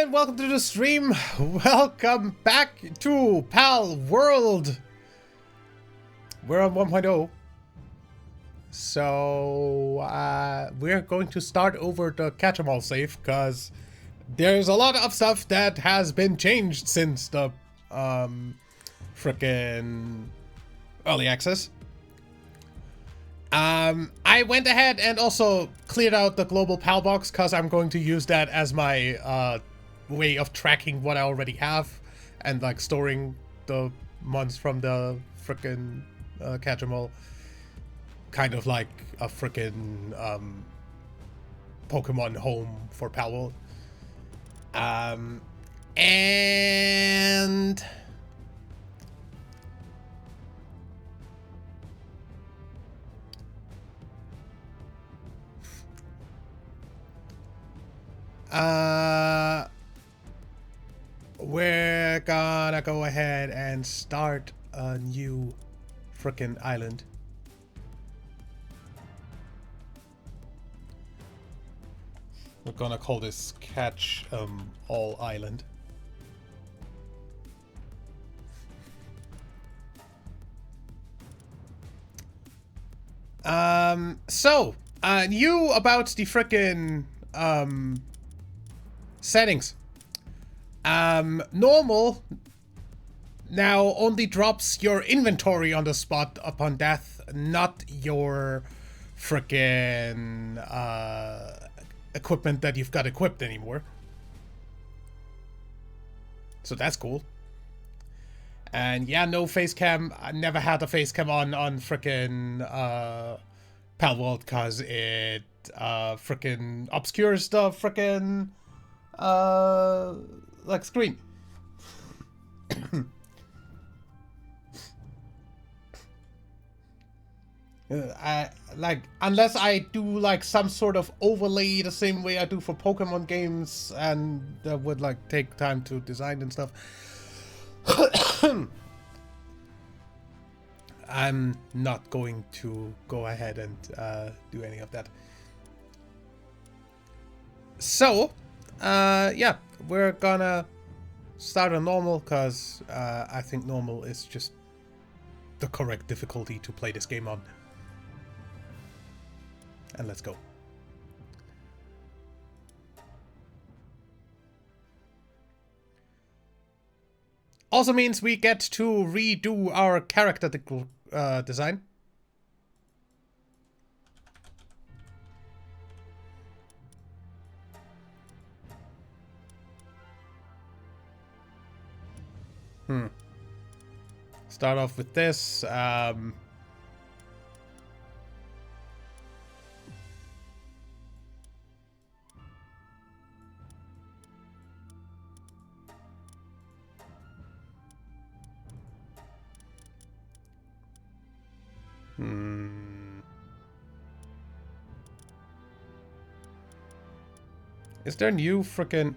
And welcome to the stream. Welcome back to Palworld. We're on 1.0. So we're going to start over the catch-em-all save because there's a lot of stuff that has been changed since the frickin' early access. I went ahead and also cleared out the global PAL box because I'm going to use that as my way of tracking what I already have and like storing the months from the frickin' catch-em-all, kind of like a frickin' Pokemon home for Palworld. And we're gonna go ahead and start a new frickin' island. We're gonna call this Catch All Island. New about the frickin' settings. Normal now only drops your inventory on the spot upon death, not your frickin' equipment that you've got equipped anymore. So that's cool. And yeah, no face cam. I never had a face cam on frickin' Palworld because it frickin' obscures the frickin' like screen. I like, unless I do like some sort of overlay the same way I do for Pokemon games, and that would like take time to design and stuff. I'm not going to go ahead and do any of that. So yeah, we're gonna start on normal because I think normal is just the correct difficulty to play this game on. And let's go. Also means we get to redo our character design. Start off with this. Is there new frickin'...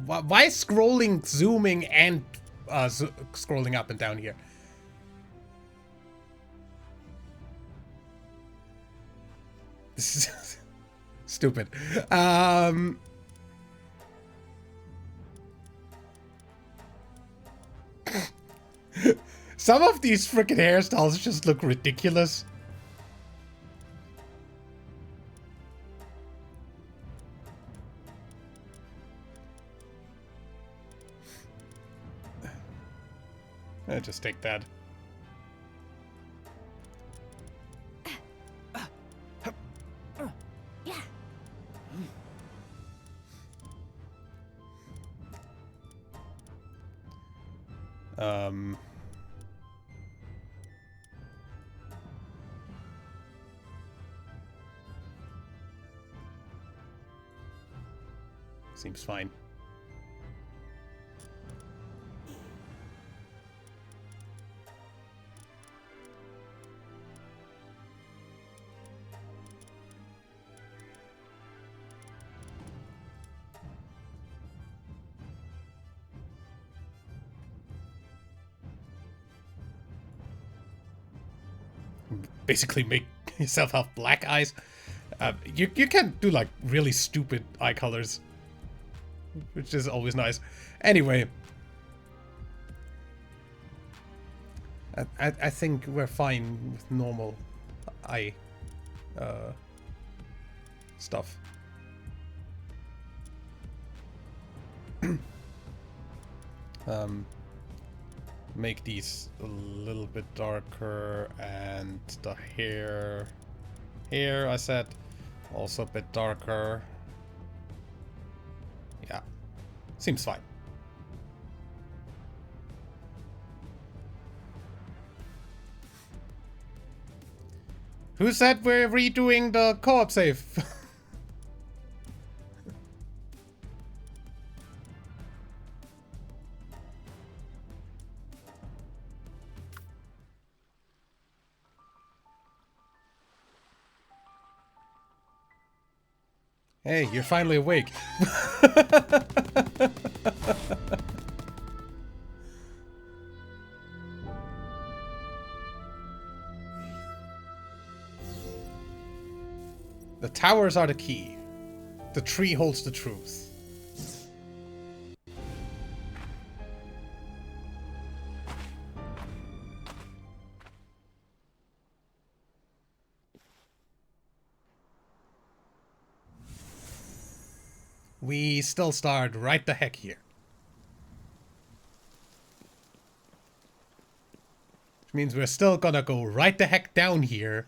Why is scrolling, zooming, and scrolling up and down here? This is stupid. Some of these frickin' hairstyles just look ridiculous. I'll just take that. Seems fine. Basically make yourself have black eyes. You can do like really stupid eye colors. which is always nice. Anyway, I think we're fine with normal eye stuff. Make these a little bit darker, and the hair here, I said, also a bit darker. Yeah, seems fine. Who said we're redoing the co-op save? Hey, you're finally awake. The towers are the key. The tree holds the truth. We still start right the heck here. Which means we're still gonna go right the heck down here.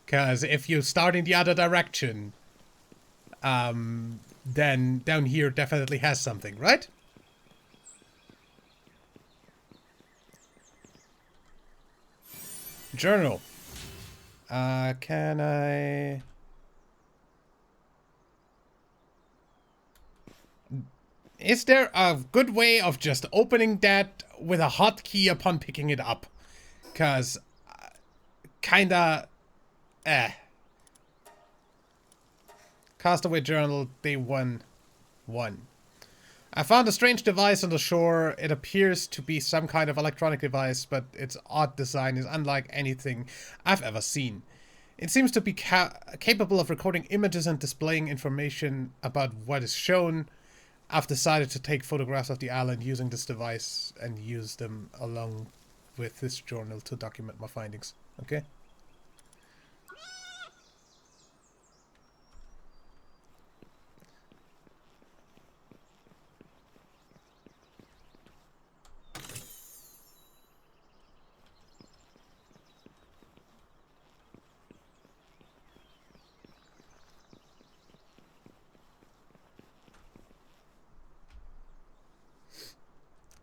Because if you start in the other direction, then down here definitely has something, right? Journal. Can I... Is there a good way of just opening that with a hotkey upon picking it up? Because, kinda, Castaway Journal, Day 1. I found a strange device on the shore. It appears to be some kind of electronic device, but its odd design is unlike anything I've ever seen. It seems to be capable of recording images and displaying information about what is shown. I've decided to take photographs of the island using this device and use them along with this journal to document my findings. Okay?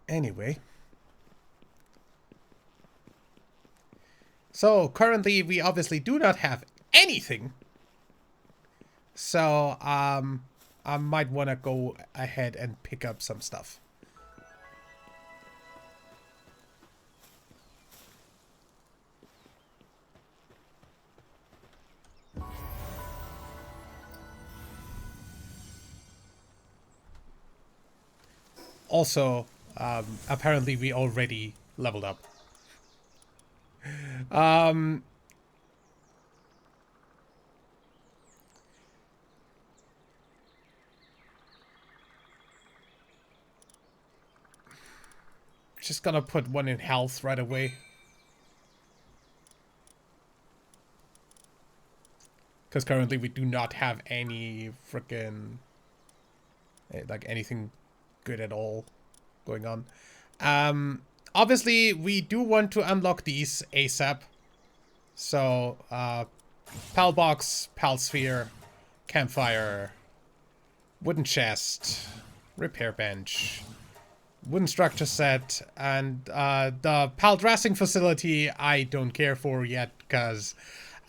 Anyway. So, currently we obviously do not have anything. So, I might want to go ahead and pick up some stuff. Also, apparently we already leveled up. Just gonna put one in health right away. Because currently we do not have any frickin' like anything good at all going on. Obviously we do want to unlock these ASAP. So, Pal Box, Pal Sphere, Campfire, Wooden Chest, Repair Bench, Wooden Structure Set, and the Pal Dressing Facility I don't care for yet, because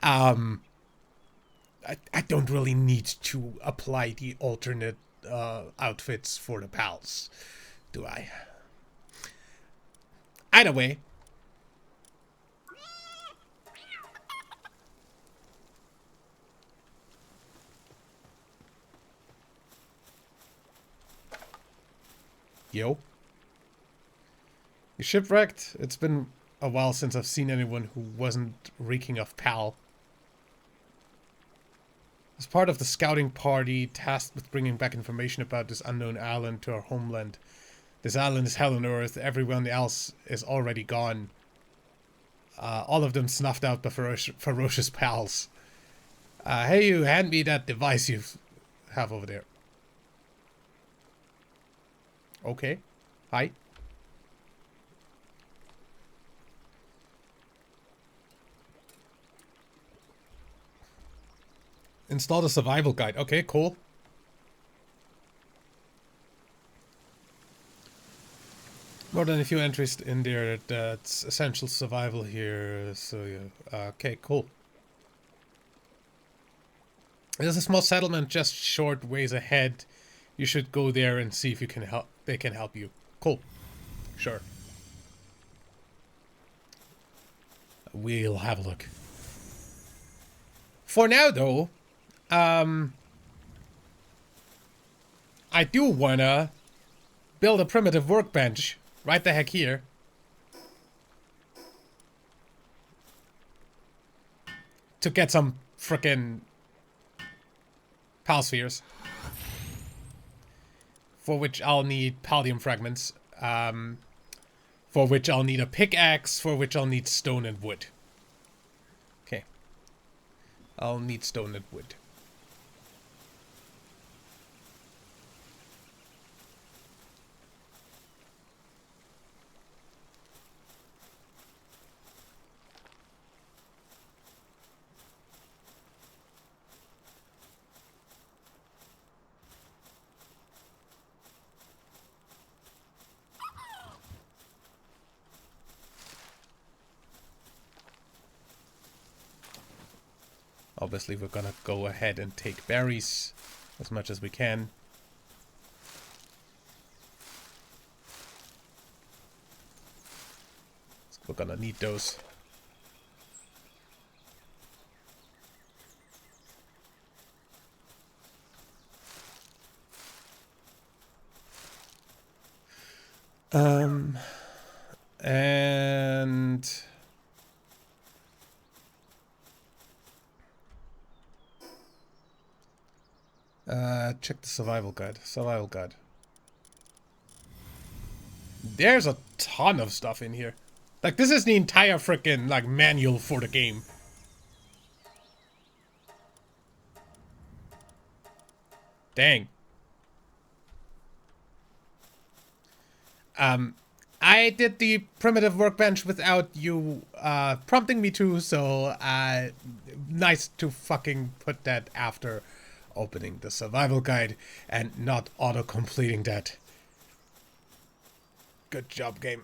I don't really need to apply the alternate outfits for the pals, do I? Either way. Yo. You shipwrecked? It's been a while since I've seen anyone who wasn't reeking of pal. As part of the scouting party tasked with bringing back information about this unknown island to our homeland. This island is hell on earth. Everyone else is already gone. All of them snuffed out by ferocious pals. Hey, you, hand me that device you have over there. Okay. Hi. Install the survival guide. Okay, cool. More than a few entries in there. That's essential survival here. So yeah. Okay, cool. There's a small settlement just short ways ahead. You should go there and see if you can help. They can help you. Cool. Sure. We'll have a look. For now, though, I do wanna build a primitive workbench right the heck here. To get some frickin' pal spheres. For which I'll need palladium fragments. For which I'll need a pickaxe. For which I'll need stone and wood. Okay. I'll need stone and wood. Obviously, we're gonna go ahead and take berries as much as we can. We're gonna need those. And check the survival guide. Survival guide. There's a ton of stuff in here. Like, this is the entire frickin' like manual for the game. Dang. I did the primitive workbench without you prompting me to, so nice to fucking put that after opening the survival guide and not auto-completing that. Good job, game.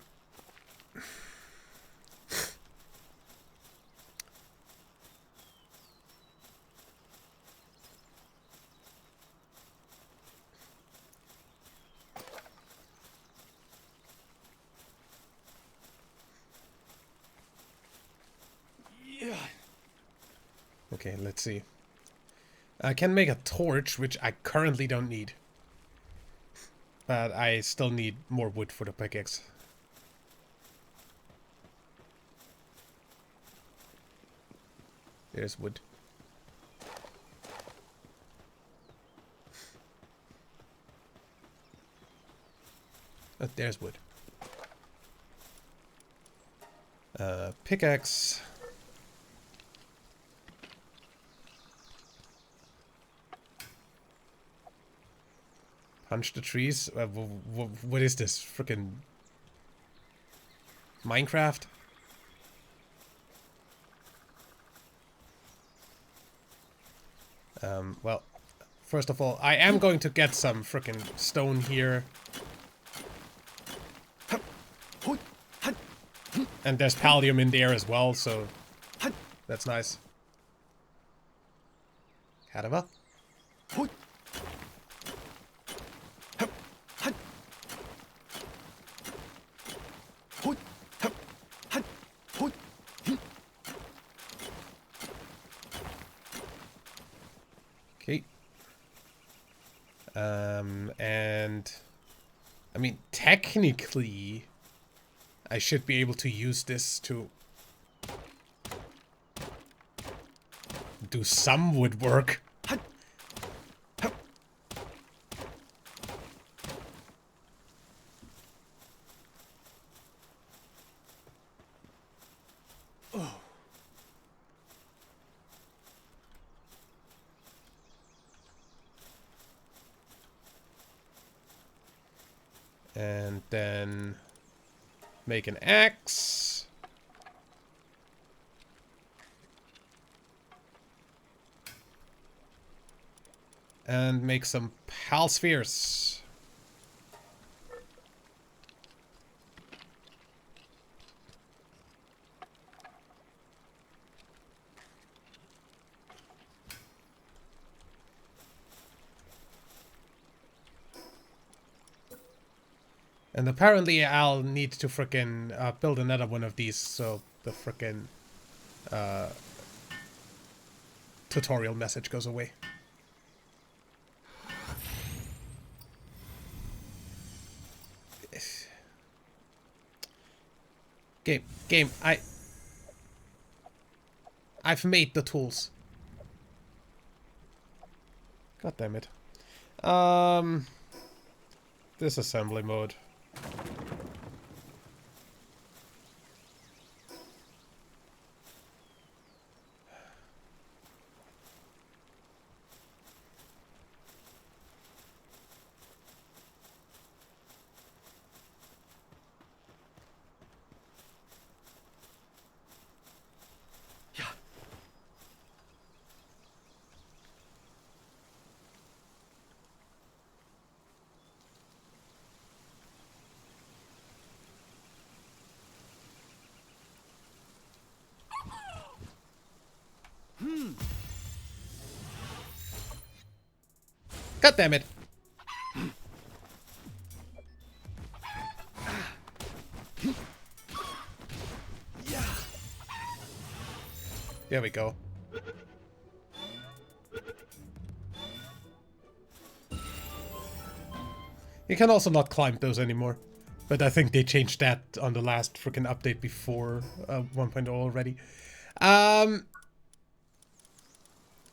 Okay, let's see. I can make a torch, which I currently don't need. But I still need more wood for the pickaxe. There's wood. Oh, there's wood. Pickaxe. Punch the trees? What is this? Frickin' Minecraft? Well, first of all, I am going to get some frickin' stone here. And there's palladium in there as well, so that's nice. Cadava? Okay. And I mean, technically, I should be able to use this to do some woodwork. And then make an axe. And make some pal spheres. And apparently I'll need to frickin' build another one of these so the frickin' tutorial message goes away. Game, I've made the tools. God damn it. Disassembly mode. God damn it. There we go. You can also not climb those anymore. But I think they changed that on the last freaking update before 1.0 already.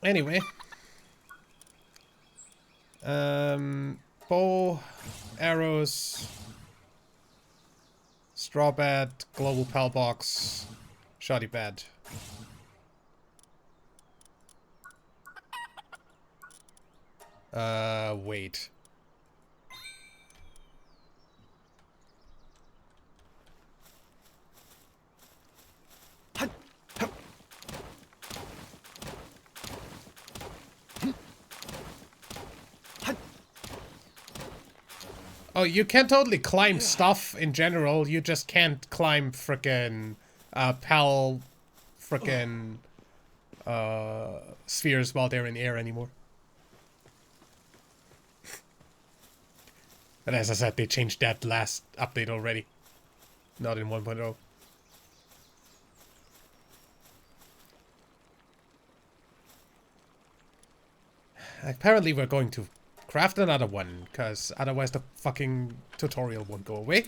Anyway. Bow, arrows, straw bed, global pal box, shoddy bed. Wait. Oh, you can totally climb stuff in general. You just can't climb frickin' pal frickin' spheres while they're in air anymore. But as I said, they changed that last update already. Not in 1.0. Apparently we're going to craft another one, because otherwise the fucking tutorial won't go away.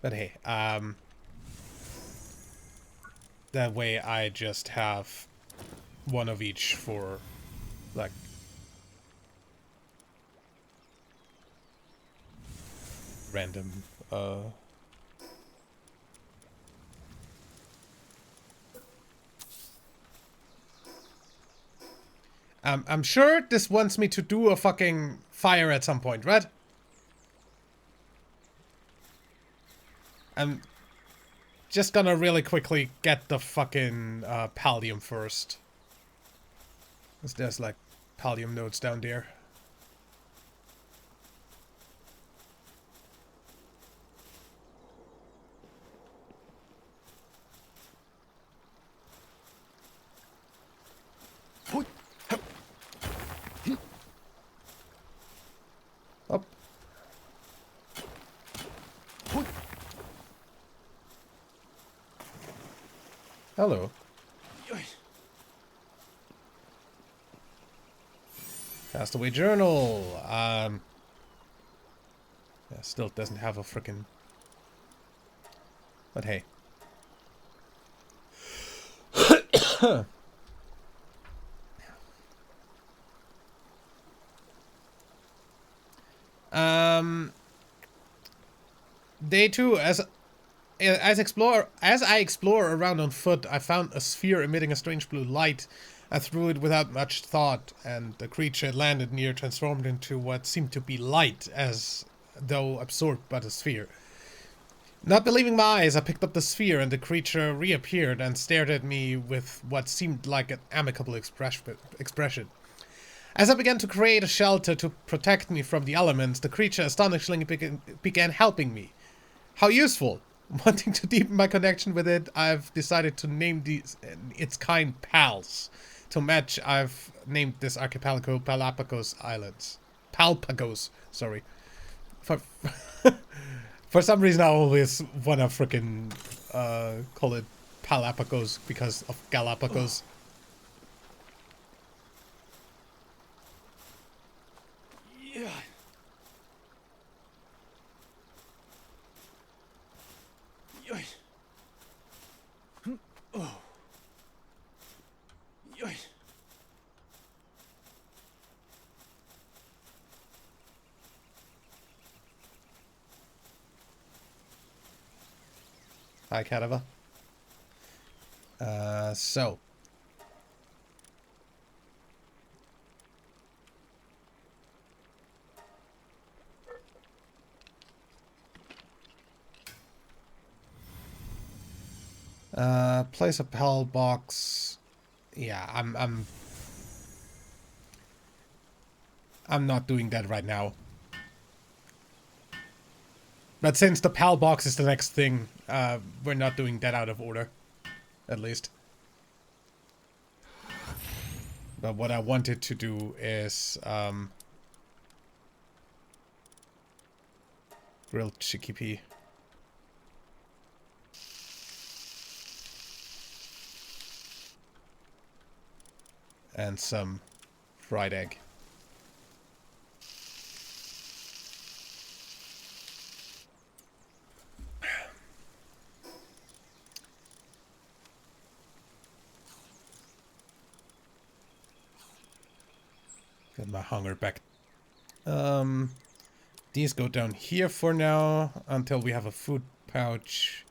But hey, that way I just have one of each for, like, random, I'm sure this wants me to do a fucking fire at some point, right? I'm just gonna really quickly get the fucking pallium first. Cause there's like pallium nodes down there. Up. Hello. Castaway Journal. Yeah, still doesn't have a frickin'. But hey. Day 2, as I explore around on foot, I found a sphere emitting a strange blue light. I threw it without much thought, and the creature it landed near transformed into what seemed to be light, as though absorbed by the sphere. Not believing my eyes, I picked up the sphere, and the creature reappeared and stared at me with what seemed like an amicable expression. As I began to create a shelter to protect me from the elements, the creature astonishingly began helping me. How useful! Wanting to deepen my connection with it, I've decided to name its kind Pals. To match, I've named this archipelago Palapagos Islands. Palpagos, sorry. For some reason I always wanna frickin' call it Palapagos because of Galapagos. Yeah. Oh. Hi, Catava. So. Place a PAL box. Yeah, I'm not doing that right now. But since the PAL box is the next thing, we're not doing that out of order. At least. But what I wanted to do is, grilled chickpea. And some fried egg. Get my hunger back. These go down here for now until we have a food pouch.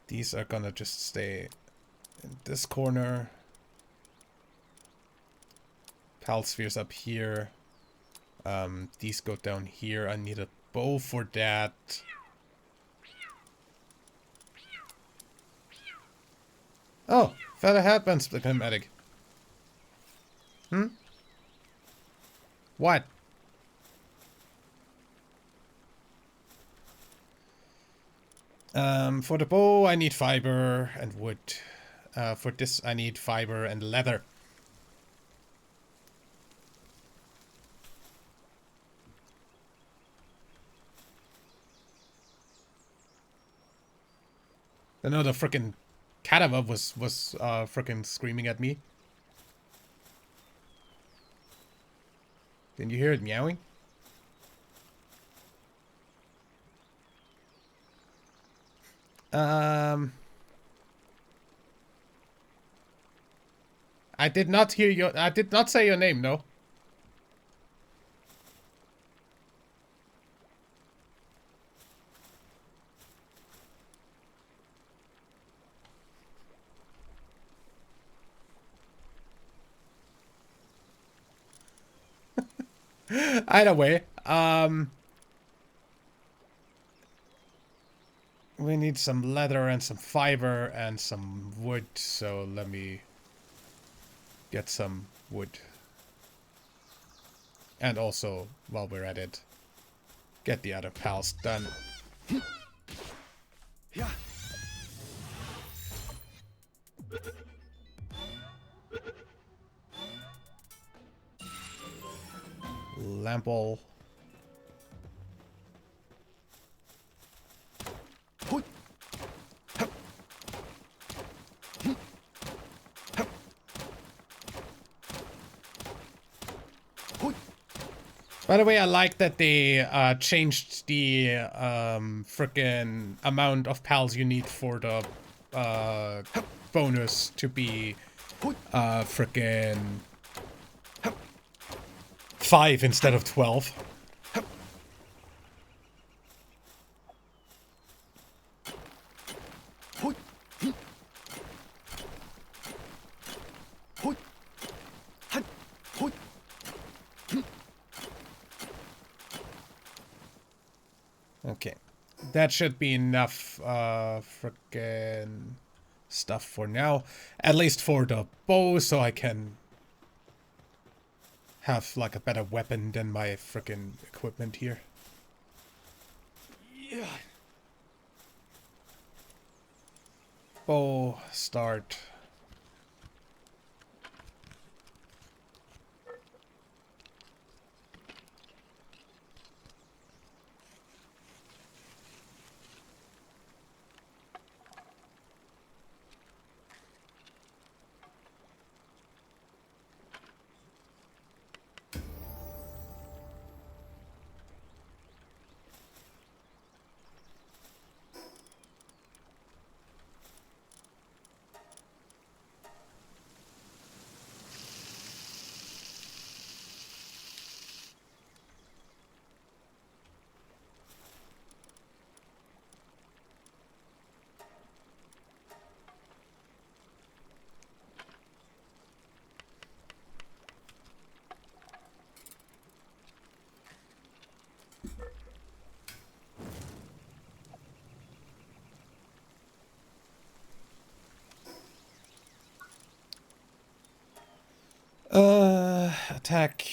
These are gonna just stay in this corner. Pal spheres up here. These go down here. I need a bow for that. Oh, feather headband schematic. What? For the bow, I need fiber and wood. For this, I need fiber and leather. I know the frickin' Catava was frickin' screaming at me. Didn't you hear it meowing? I did not hear your... I did not say your name, no. Either way, we need some leather and some fiber and some wood, so let me get some wood. And also, while we're at it, get the other pals done. Yeah. Lamp all. By the way, I like that they changed the frickin' amount of pals you need for the bonus to be frickin' 5 instead of 12. Okay, that should be enough frickin' stuff for now. At least for the bow, so I can have like a better weapon than my frickin' equipment here. Yeah. Bow, start. Attack.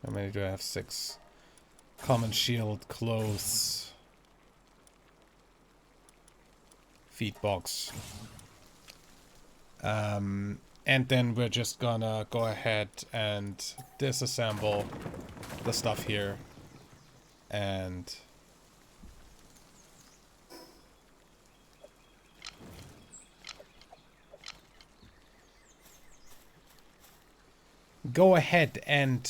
How many do I have? 6. Common shield, clothes, feed box. And then we're just gonna go ahead and disassemble the stuff here and go ahead and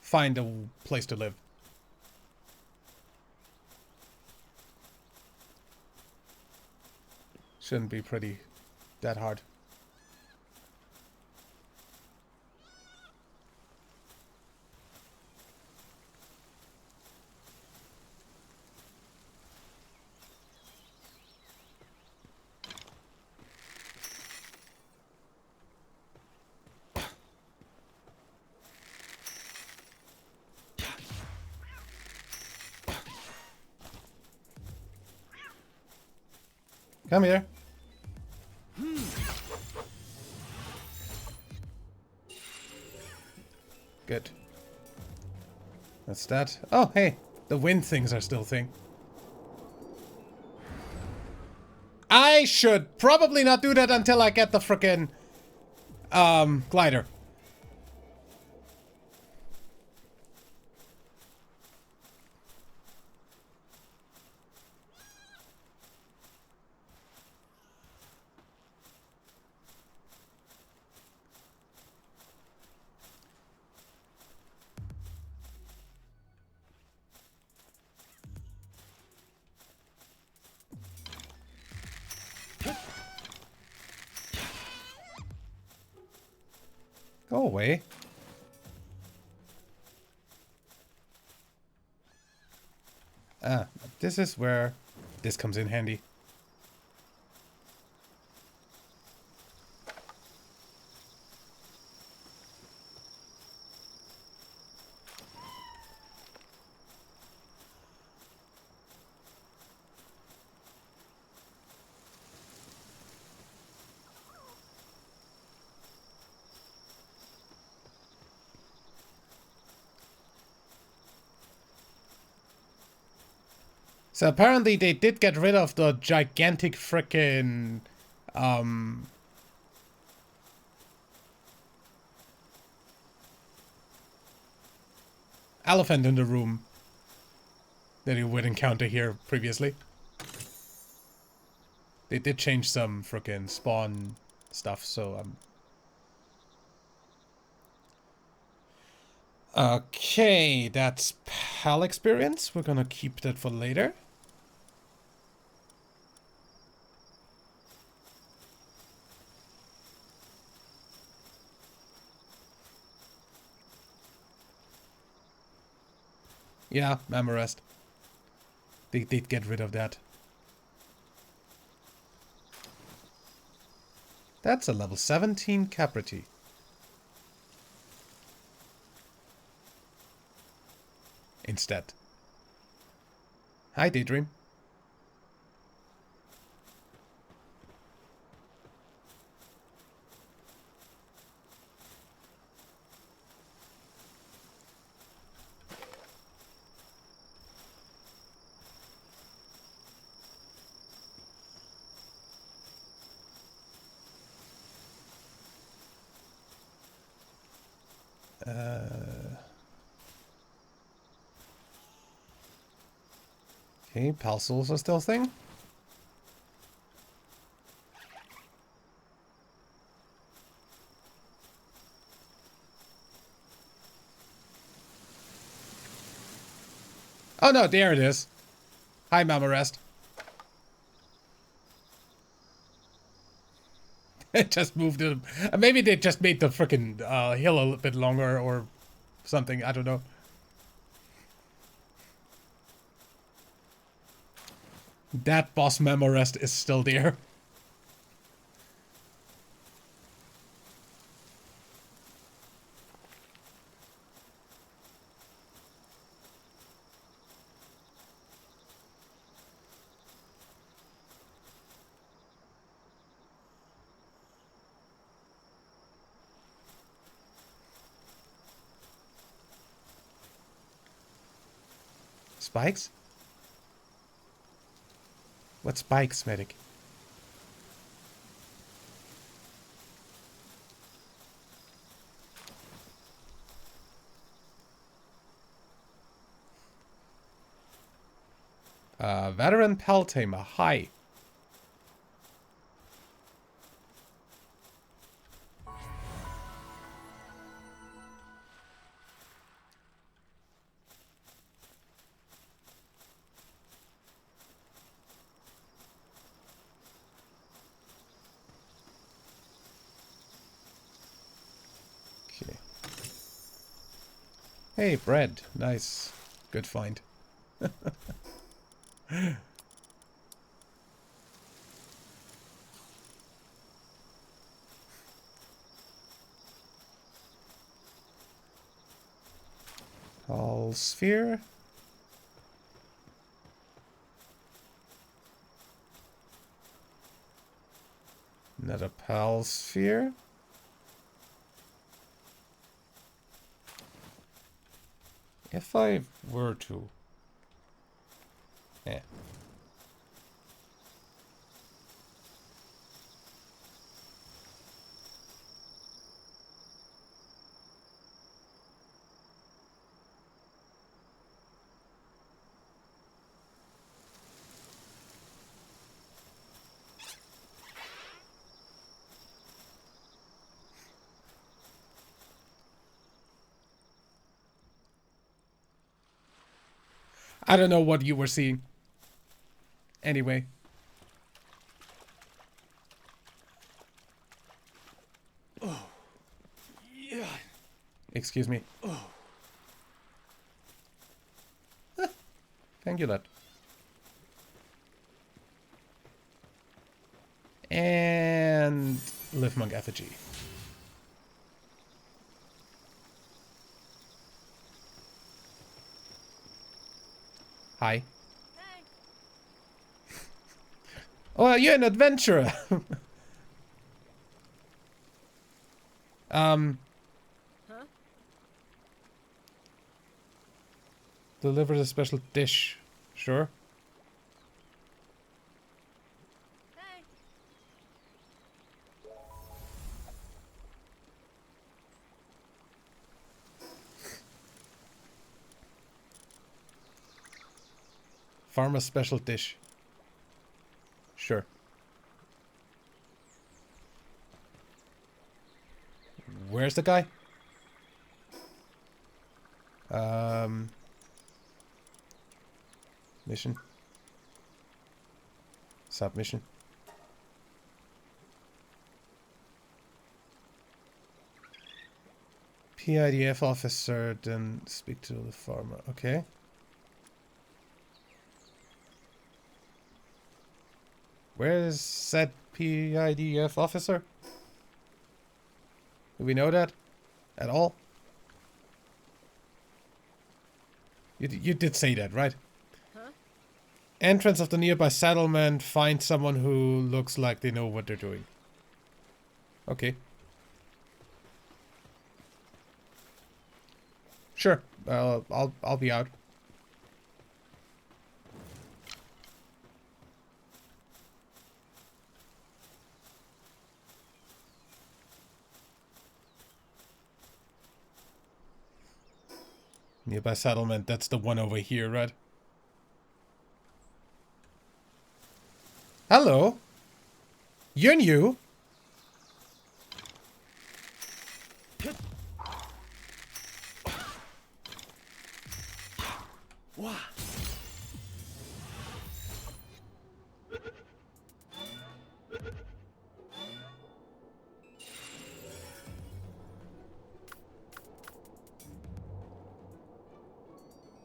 find a place to live. Shouldn't be pretty that hard. Come here. Good. That's that. Oh, hey. The wind things are still a thing. I should probably not do that until I get the frickin' glider. Go away. Ah, this is where this comes in handy. So apparently they did get rid of the gigantic frickin' elephant in the room that you would encounter here previously. They did change some frickin' spawn stuff, so okay, that's PAL experience. We're gonna keep that for later. Yeah, Mamorest. They did get rid of that. That's a level 17 Capriti. Instead. Hi, Daydream. Okay, PAL souls are still thing. Oh no, there it is. Hi, Mamorest. It just moved it. Maybe they just made the frickin' hill a little bit longer or something. I don't know. That boss Mamorest is still there. Spikes? What spikes, medic? Veteran Peltamer, hi. Okay. Hey, bread. Nice. Good find. All sphere. Another PAL sphere. If I were to... Eh. I don't know what you were seeing. Anyway. Oh. Yeah. Excuse me. Oh. Thank you, lad. And Live Monk Effigy. Hi. Hey. Oh, you're an adventurer. Huh? Delivers a special dish. Sure. Farmer's special dish. Sure. Where's the guy? Mission. Submission. PIDF officer, then speak to the farmer. Okay. Where is said PIDF officer? Do we know that at all? You did say that, right? Huh? Entrance of the nearby settlement. Find someone who looks like they know what they're doing. Okay. Sure. I'll be out. Nearby settlement, that's the one over here, right? Hello. You're new. Wow.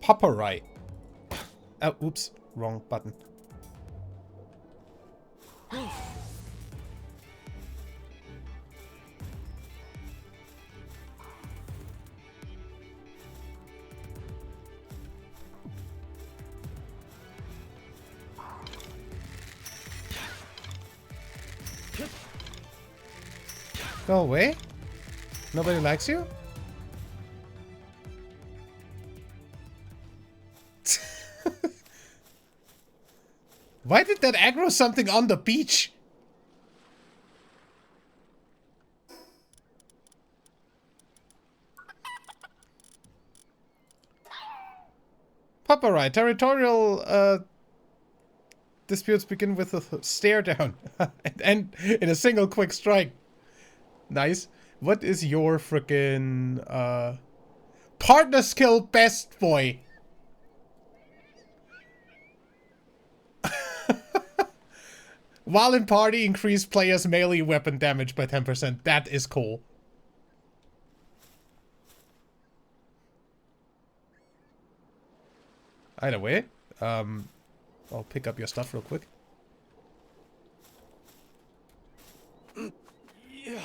Paparai. Oh, oops. Wrong button. Go away? Nobody likes you? Why did that aggro something on the beach? Paparai, territorial disputes begin with a stare down and in a single quick strike. Nice. What is your frickin' partner skill best, boy? While in party, increase players' melee weapon damage by 10%. That is cool. Either way, I'll pick up your stuff real quick. Yeah.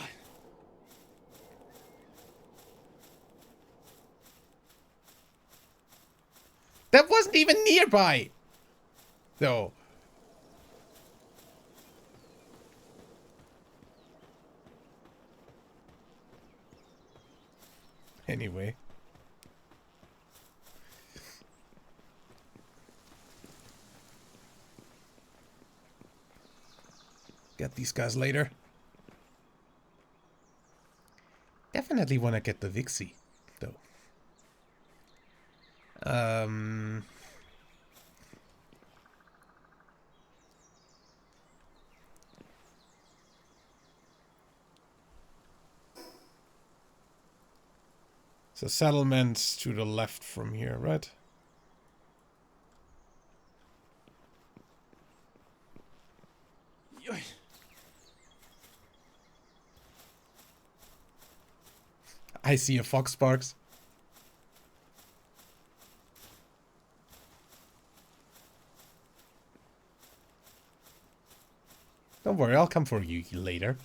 That wasn't even nearby! Though. Anyway. Get these guys later. Definitely want to get the Vixie, though. So settlements to the left from here, right? I see a fox, Sparks. Don't worry, I'll come for you later.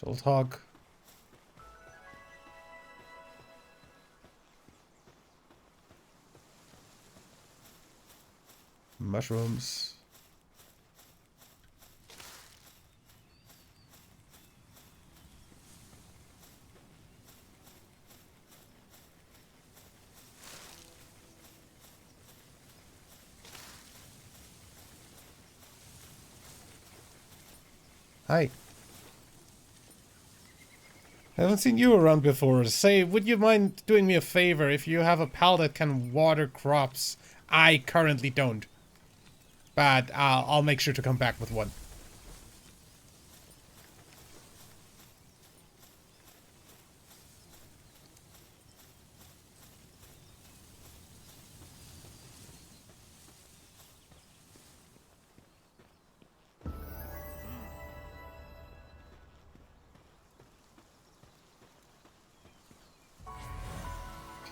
Jolt hog. Mushrooms. Hi. I haven't seen you around before. Say, would you mind doing me a favor if you have a pal that can water crops? I currently don't. But I'll make sure to come back with one.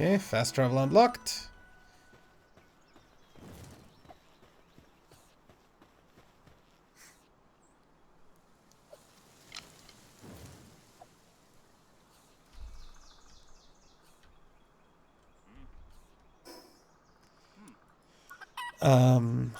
Okay, fast travel unlocked. Um...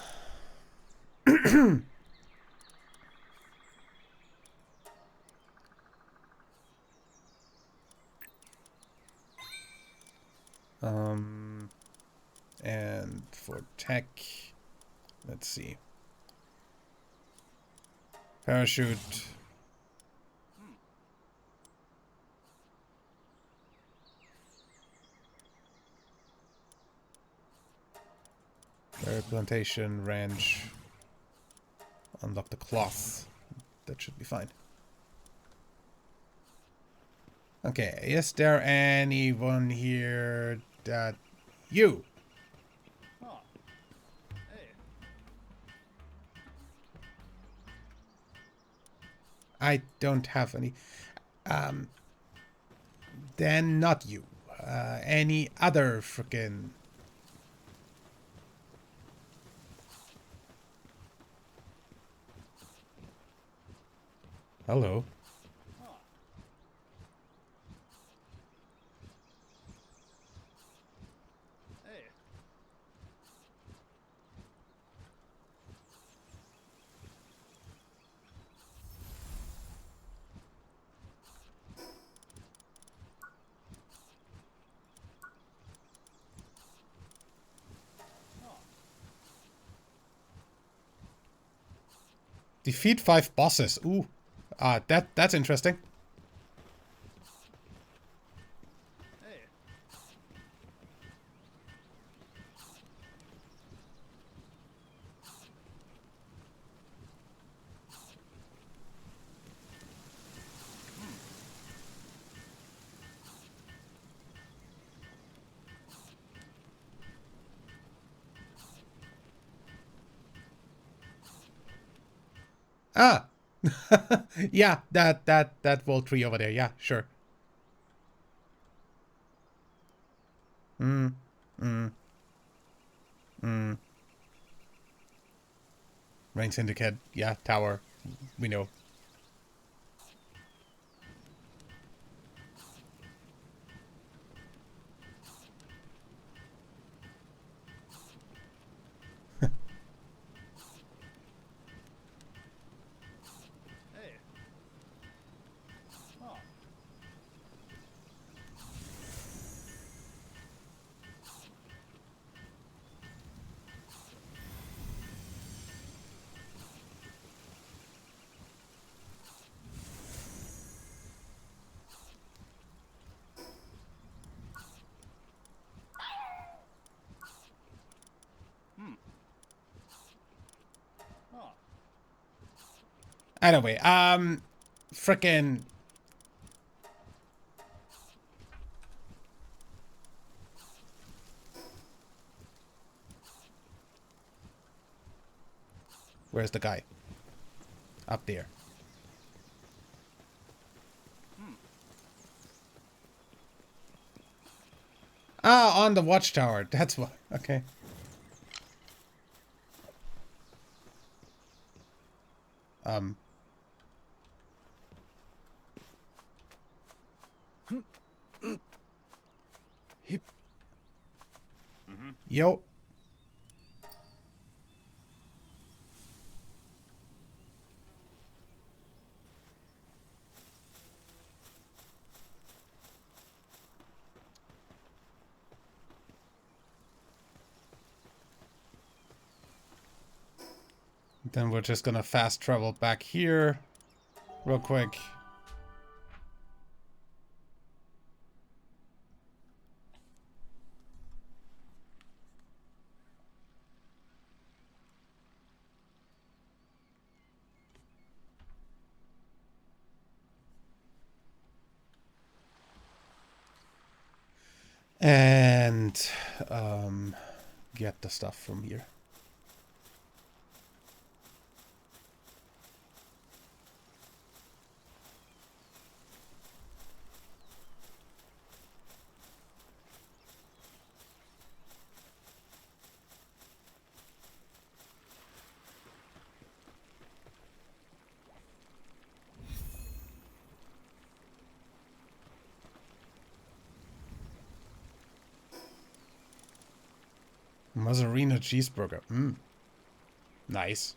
and for tech, let's see. Parachute. Berry plantation, ranch. Unlock the cloth. That should be fine. Okay, is there anyone here that... You! I don't have any. Then not you. Any other frickin'... Hello. Defeat 5 bosses. Ooh. That's interesting. Ah! Yeah, that wall tree over there. Yeah, sure. Mm. Rain Syndicate. Yeah, tower. We know. Anyway, frickin'... Where's the guy? Up there. Ah, on the watchtower. That's what. Okay. Yo. Then we're just gonna fast travel back here real quick. And get the stuff from here. Mozzarella cheeseburger. Nice.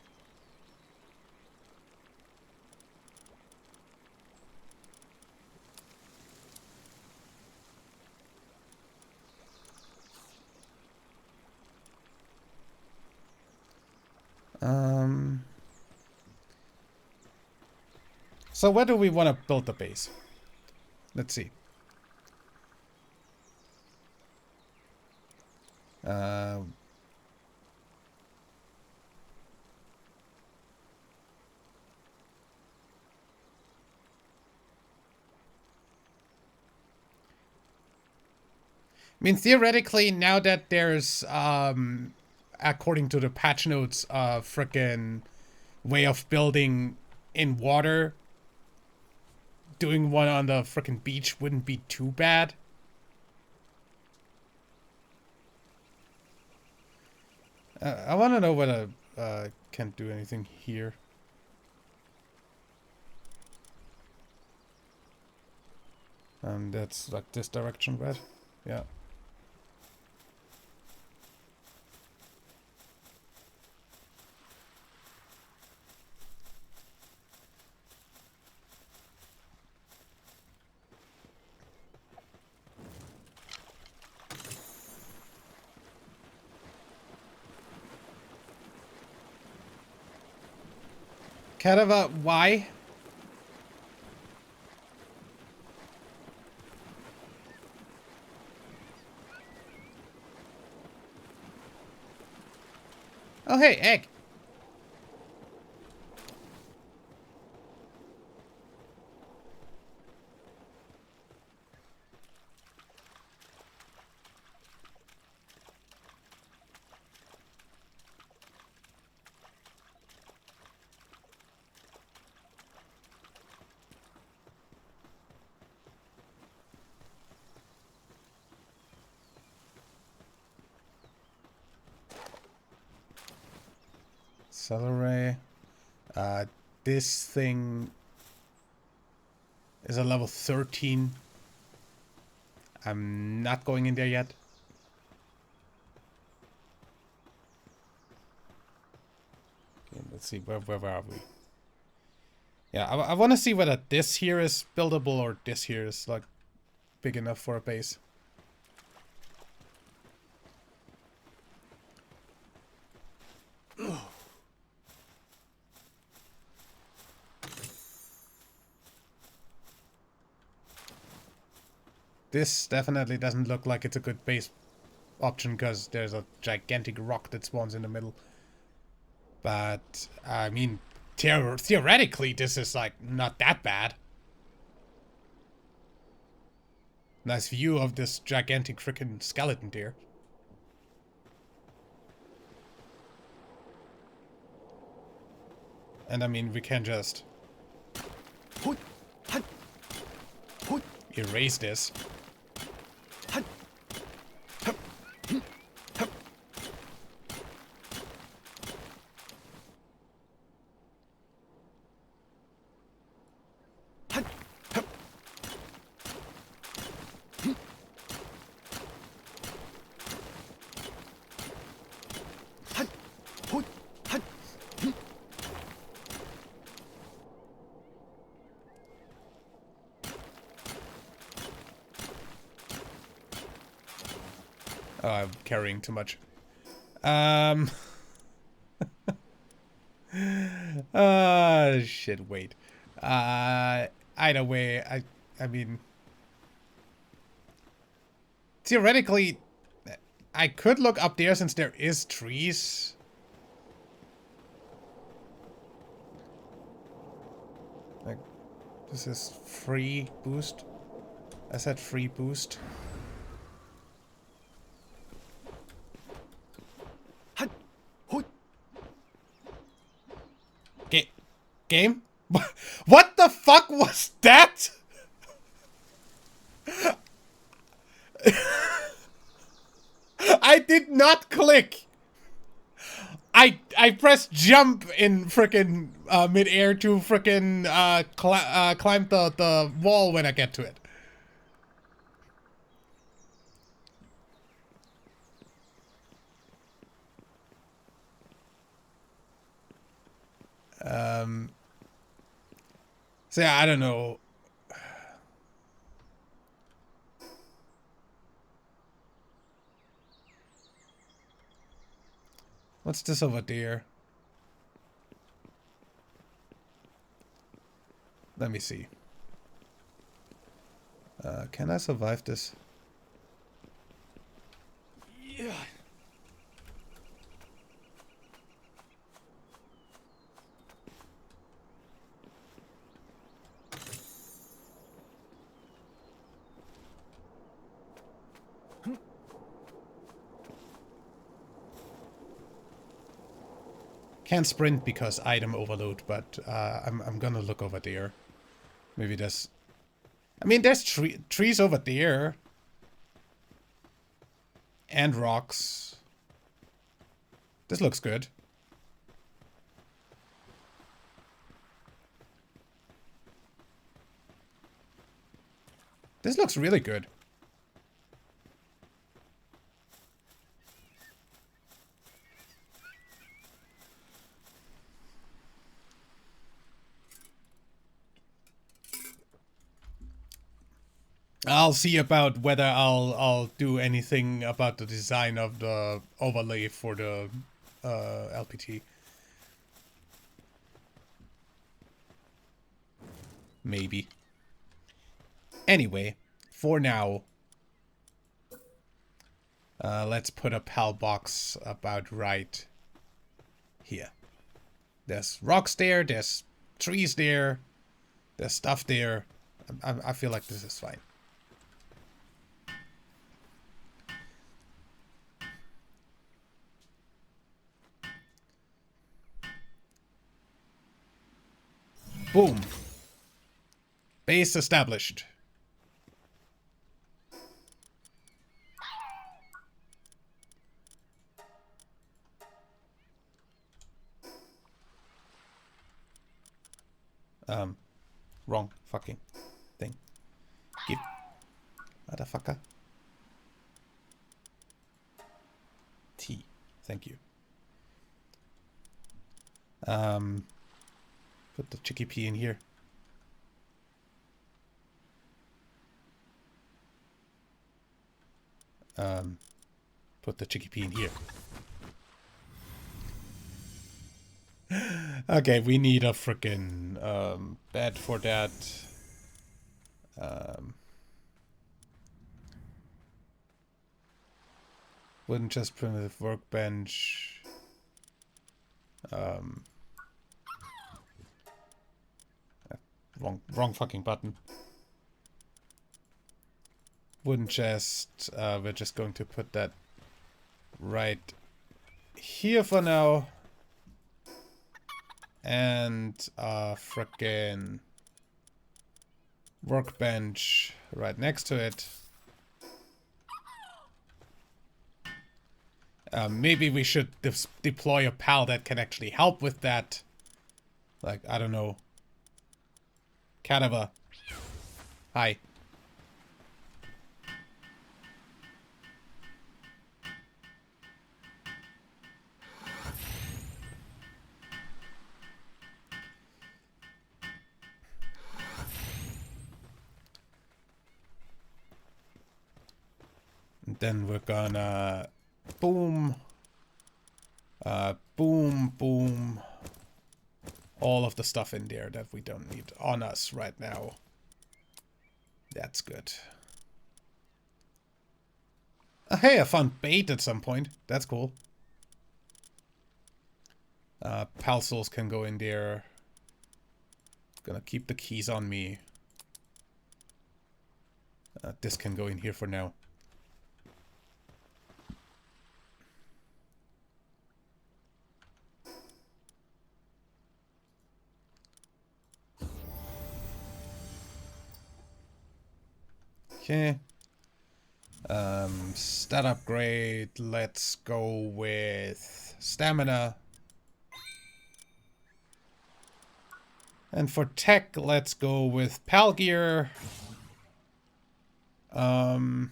So where do we want to build the base? Let's see. I mean, theoretically, now that there's, according to the patch notes, frickin' way of building in water, doing one on the frickin' beach wouldn't be too bad. I want to know whether can't do anything here. That's like this direction, right? Yeah. Kadava, why? Oh, hey, egg. Celery. This thing is a level 13. I'm not going in there yet. Okay, let's see, where are we? Yeah, I want to see whether this here is buildable or this here is like big enough for a base. This definitely doesn't look like it's a good base option because there's a gigantic rock that spawns in the middle. But, I mean, theoretically, this is, like, not that bad. Nice view of this gigantic freaking skeleton deer. And, I mean, we can just erase this. I'm carrying too much. Shit, wait. Either way, I mean... Theoretically, I could look up there since there is trees. Like, this is free boost. I said free boost. Game? What the fuck was that? I did not click. I pressed jump in frickin' mid-air to frickin' climb the wall when I get to it. So yeah, I don't know. What's this over there? Let me see. Can I survive this? Yeah. Can't sprint because item overload, but I'm gonna look over there. Maybe there's... I mean, there's trees over there. And rocks. This looks good. This looks really good. I'll see about whether I'll do anything about the design of the overlay for the LPT. Maybe. Anyway, for now, let's put a PAL box about right here. There's rocks there, there's trees there, there's stuff there. I feel like this is fine. Boom. Base established. Wrong fucking thing. Give. Motherfucker. T. Thank you. Put the chickpea in here. Put the chickpea in here. Okay, we need a frickin' bed for that. Wooden chest, primitive workbench. Wrong fucking button. Wooden chest. We're just going to put that right here for now. And frickin' workbench right next to it. Maybe we should deploy a PAL that can actually help with that. Like, I don't know. Canova. Hi. Then we're gonna boom, boom, boom. All of the stuff in there that we don't need on us right now. That's good. Hey, I found bait at some point. That's cool. Palsouls can go in there. Gonna keep the keys on me. This can go in here for now. Okay. Stat upgrade. Let's go with stamina. And for tech, let's go with pal gear. Don't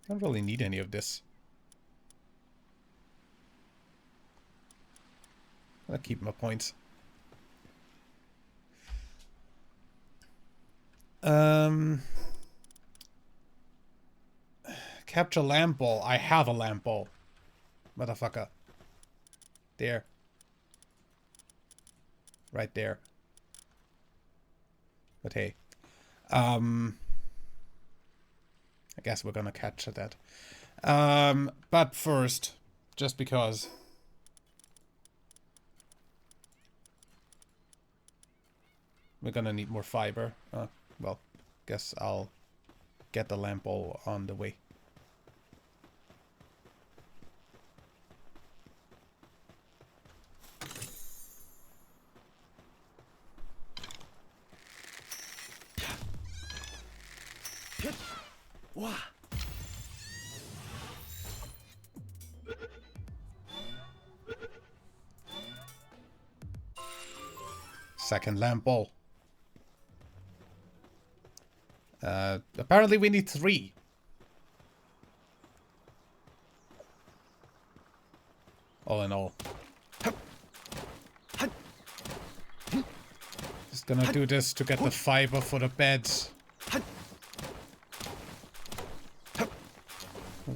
really need any of this. I'll keep my points. Capture lamp ball. I have a lamp ball. Motherfucker. There. Right there. But hey. I guess we're gonna catch that. But first, just because. We're gonna need more fiber. Well, guess I'll get the lamp ball on the way. Second lamp ball. Apparently we need 3. All in all. Just gonna do this to get the fiber for the beds.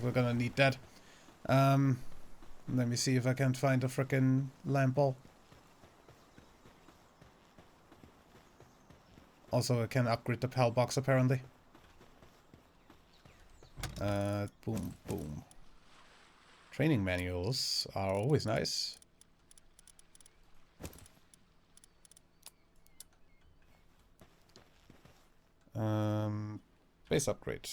We're gonna need that. Let me see if I can find a frickin' lamp ball. Also, I can upgrade the PAL box, apparently. Boom, boom. Training manuals are always nice. Base upgrade.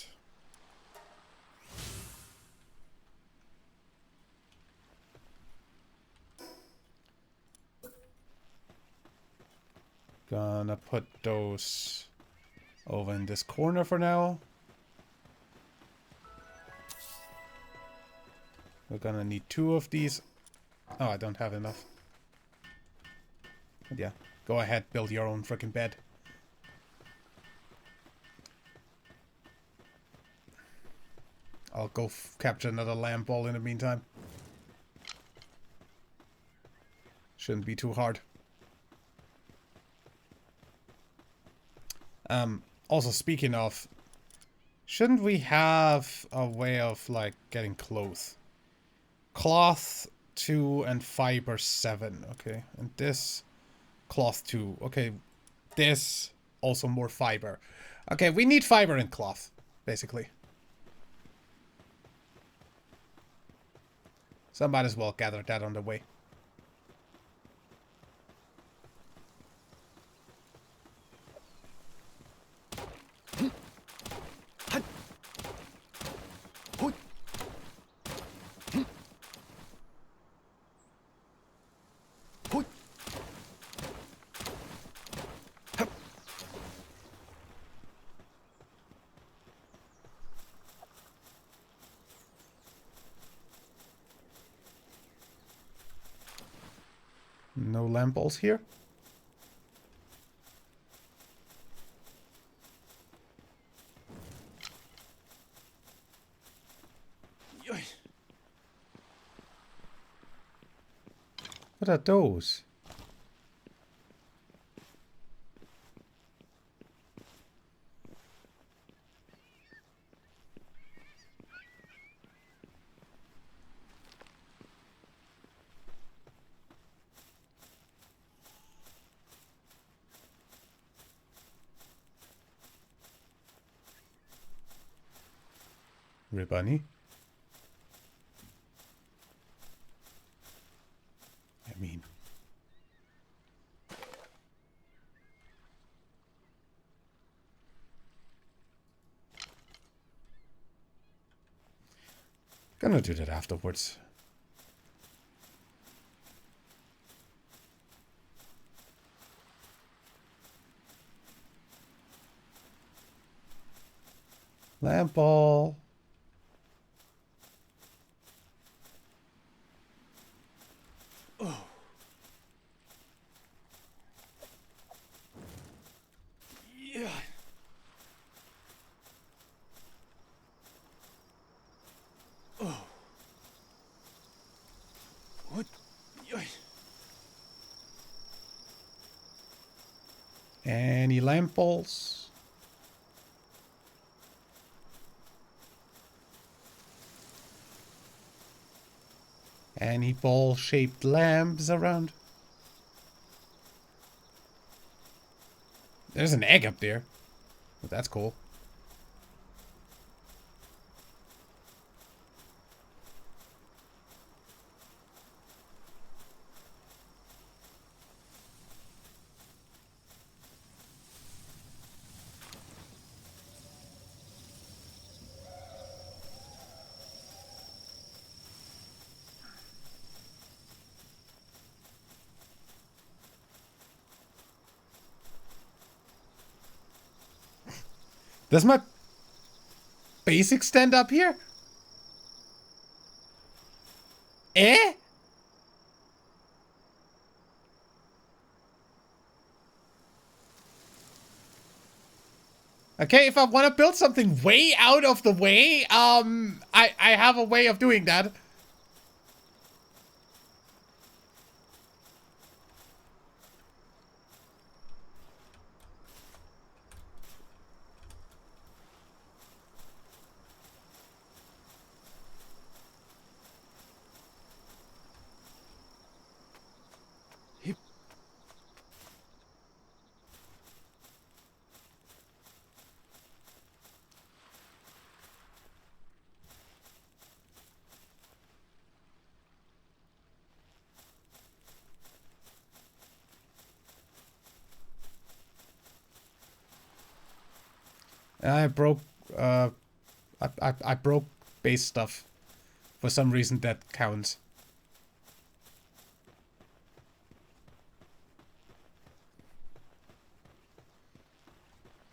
Gonna put those over in this corner for now. We're gonna need 2 of these. Oh, I don't have enough. But yeah, go ahead, build your own freaking bed. I'll go capture another lamp ball in the meantime. Shouldn't be too hard. Also, speaking of, shouldn't we have a way of, like, getting clothes? Cloth 2 and fiber 7. Okay, and this cloth 2. Okay, this also more fiber. Okay, we need fiber and cloth, basically. So I might as well gather that on the way. No lamp balls here. What are those? Ribani. I mean... Gonna do that afterwards. Lamp ball. Oh. Yeah. Oh. What? Any lamp balls? Any ball-shaped lamps around? There's an egg up there. Oh, that's cool. Does my base extend up here? Eh? Okay, if I want to build something way out of the way, I have a way of doing that. I broke, I broke base stuff. For some reason that counts.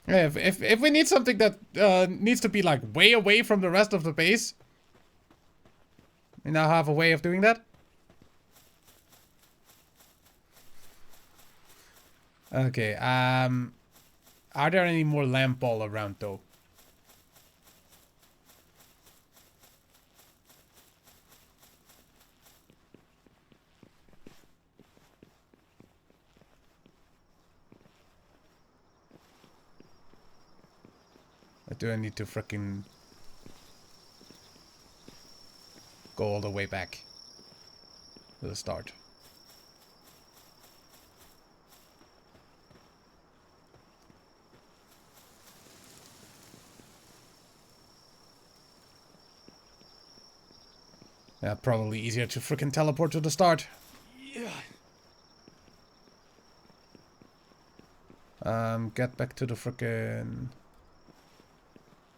Yeah, if we need something that needs to be like way away from the rest of the base, we now have a way of doing that. Okay, are there any more lamp ball around though? Or do I need to frickin' go all the way back to the start? Yeah, probably easier to frickin' teleport to the start. Yeah. Get back to the frickin'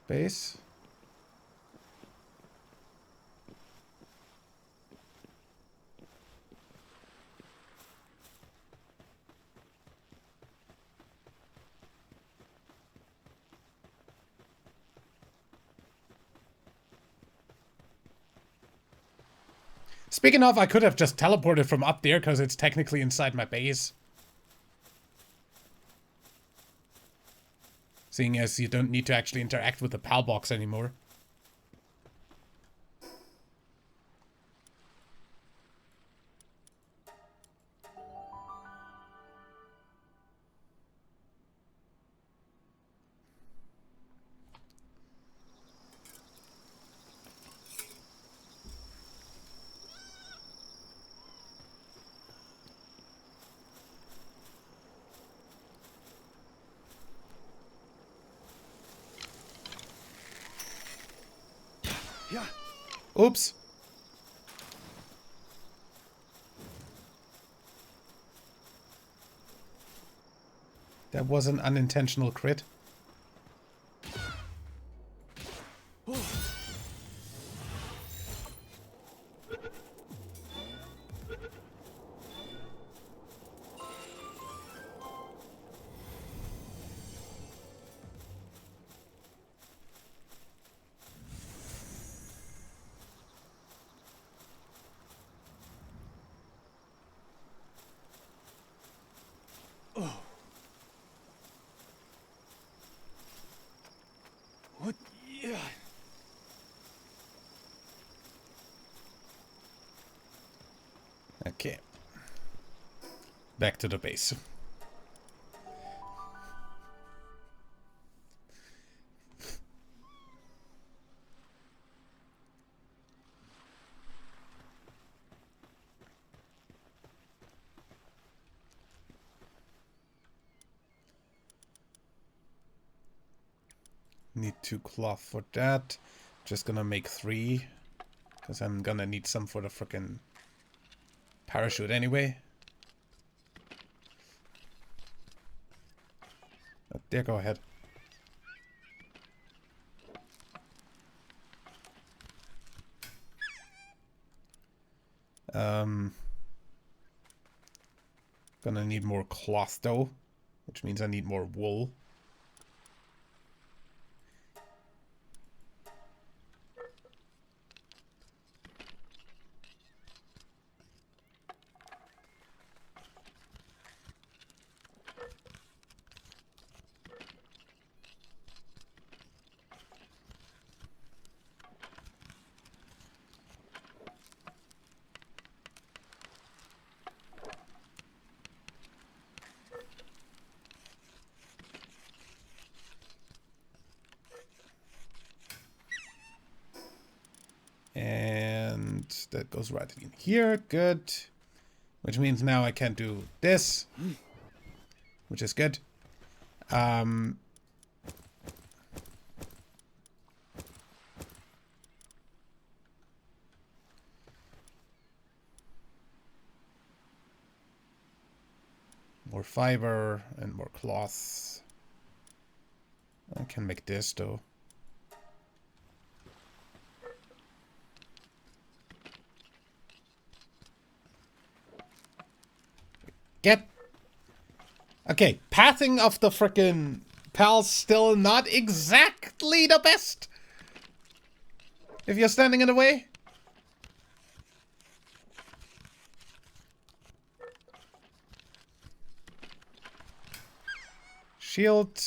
base. Speaking of, I could have just teleported from up there because it's technically inside my base. Seeing as you don't need to actually interact with the PAL box anymore. Oops. That was an unintentional crit. Okay. Back to the base. Need 2 cloth for that. Just gonna make 3. Because I'm gonna need some for the frickin' parachute anyway. Oh, there, go ahead. Gonna need more cloth though, which means I need more wool. And that goes right in here. Good. Which means now I can do this. Which is good. More fiber and more cloth. I can make this though. Get... Okay, pathing of the frickin' pals still not exactly the best. If you're standing in the way. Shield.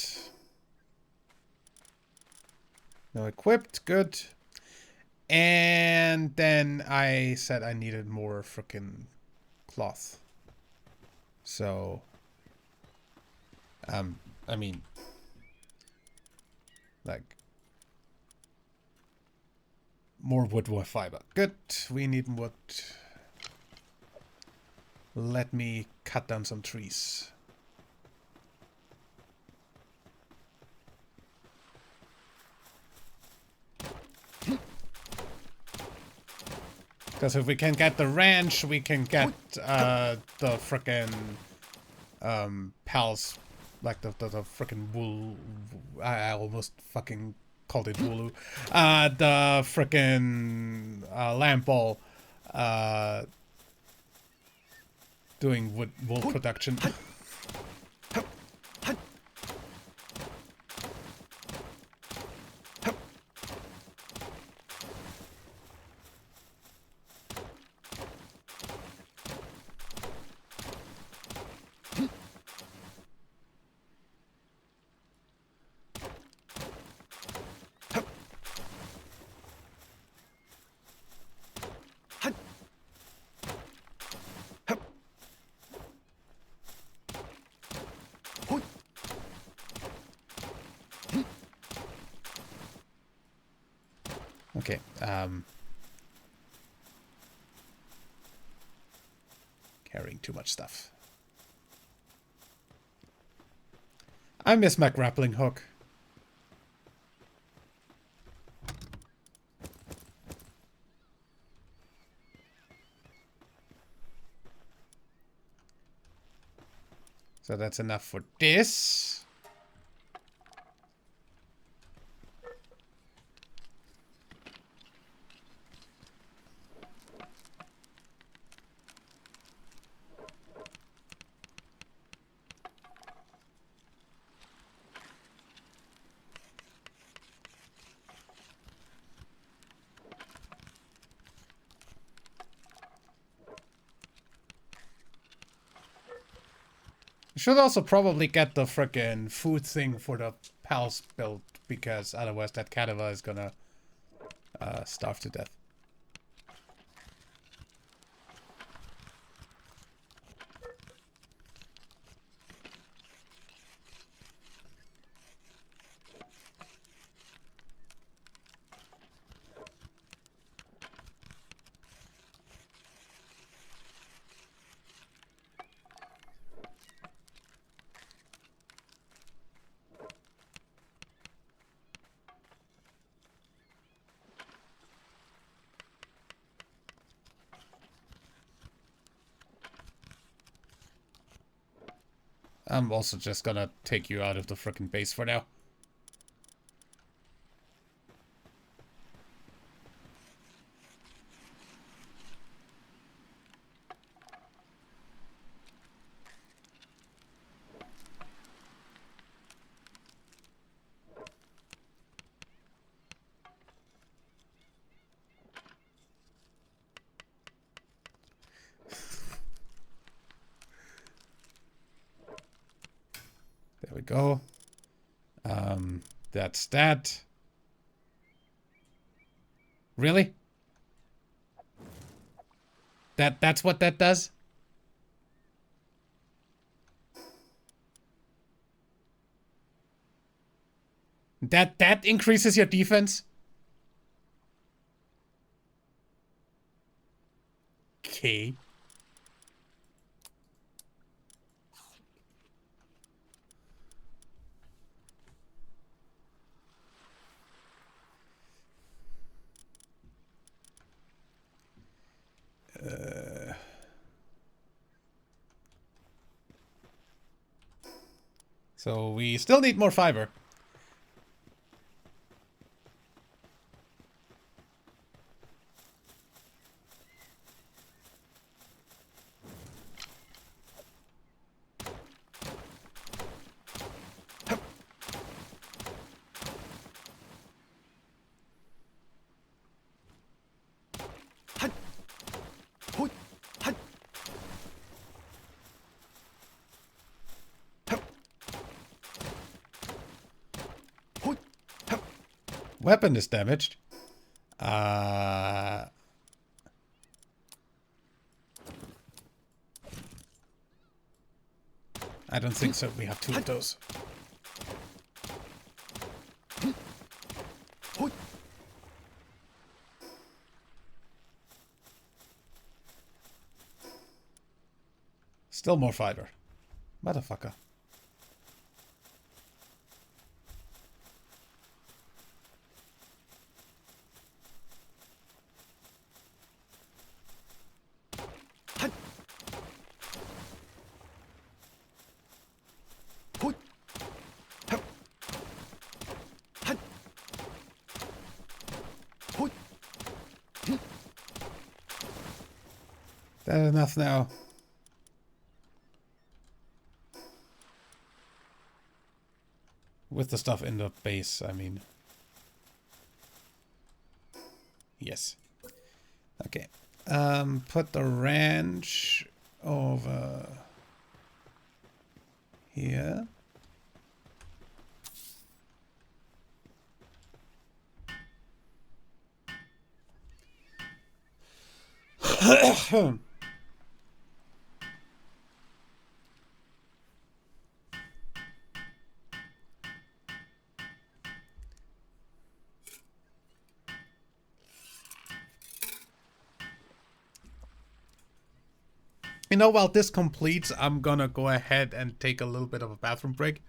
No equipped, good. And then I said I needed more frickin' cloth. So, I mean, like, more wood, more fiber. Good, we need wood. Let me cut down some trees. Because if we can get the ranch, we can get the frickin' pals, like the frickin' wool. I almost fucking called it wooloo. The frickin' lamp ball doing wool production. Okay, carrying too much stuff. I miss my grappling hook. So that's enough for this. Should also probably get the frickin' food thing for the pals built, because otherwise that cadaver is gonna starve to death. I'm also just gonna take you out of the frickin' base for now. There we go. That's that. Really? That's what that does? That increases your defense? Okay. So we still need more fiber. Weapon is damaged. I don't think so. We have two of those. Still more fiber. Motherfucker. That enough now. With the stuff in the base, I mean. Yes. Okay. Put the ranch over here. You know, while this completes, I'm gonna go ahead and take a little bit of a bathroom break.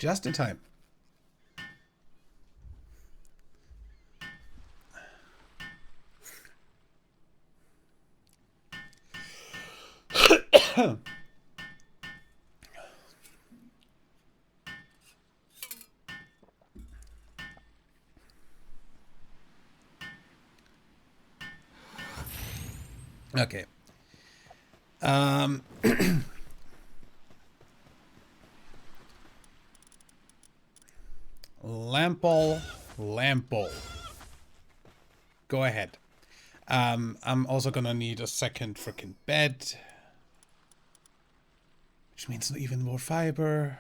Just in time. Okay. Lample. Go ahead. I'm also gonna need a second freaking bed. Which means even more fiber.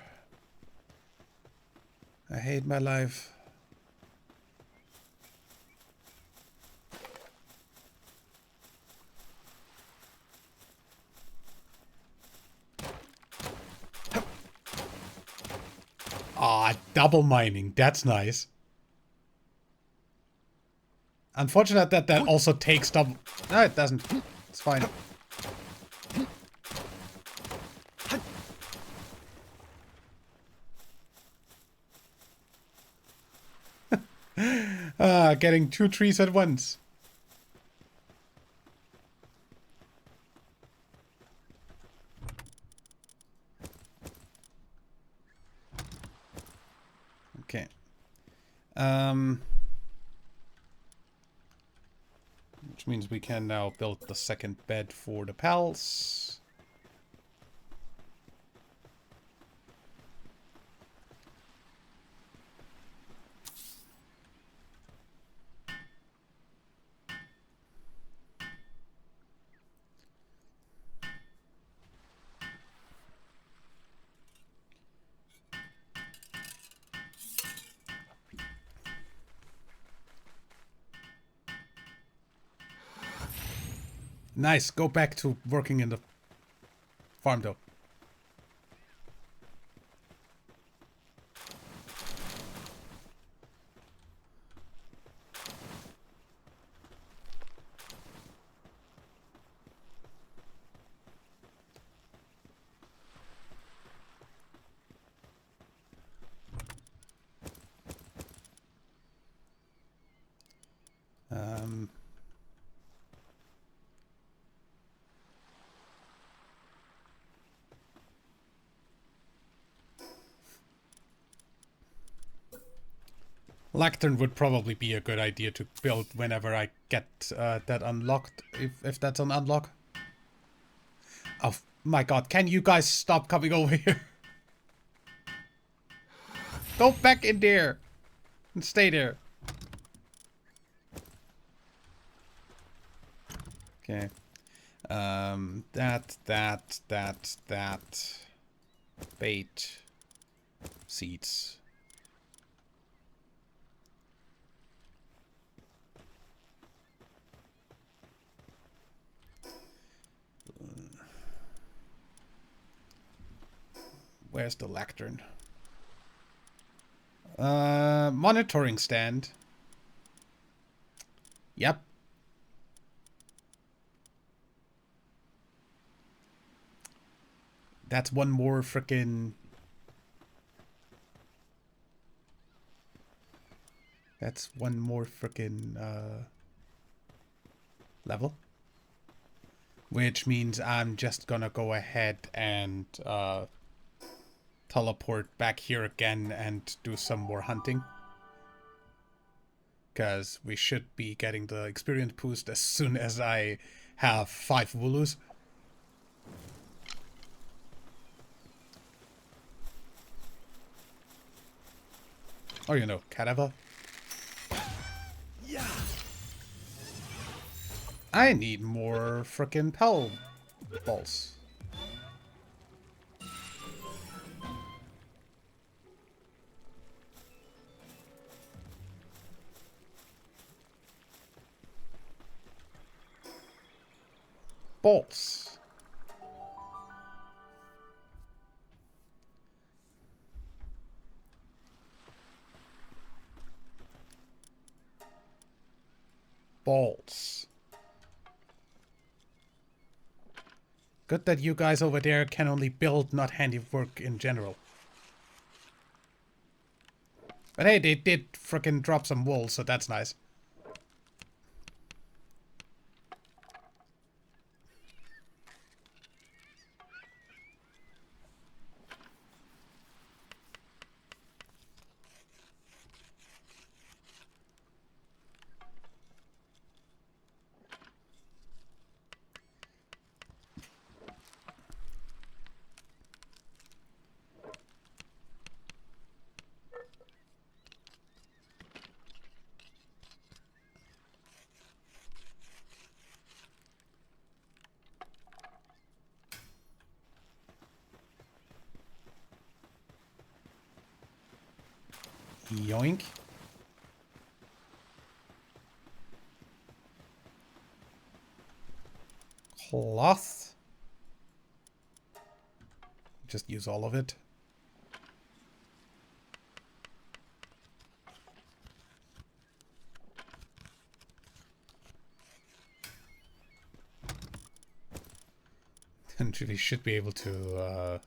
I hate my life. Ah, double mining. That's nice. Unfortunate that that also takes double... No, it doesn't. It's fine. Getting 2 trees at once. Okay. Which means we can now build the second bed for the pals. Nice. Go back to working in the farm, though. Lectern would probably be a good idea to build whenever I get that unlocked, if that's an unlock. Oh my god, can you guys stop coming over here? Go back in there and stay there. Okay. That. Bait. Seeds. Where's the lectern? Monitoring stand. Yep. That's one more frickin'... That's one more frickin' level. Which means I'm just gonna go ahead and teleport back here again and do some more hunting. Because we should be getting the experience boost as soon as I have 5 Wooloos. Or, you know, Cadaver. Yeah. I need more frickin' Pal balls. Balls. Balls. Good that you guys over there can only build, not handiwork in general. But hey, they did frickin' drop some wool, so that's nice. Yoink. Cloth. Just use all of it. And we should be able to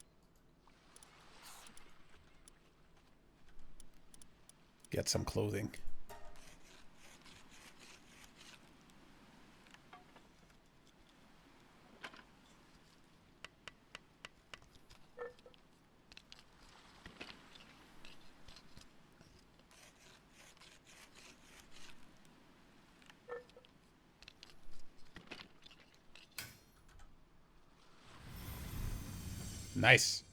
get some clothing. Nice.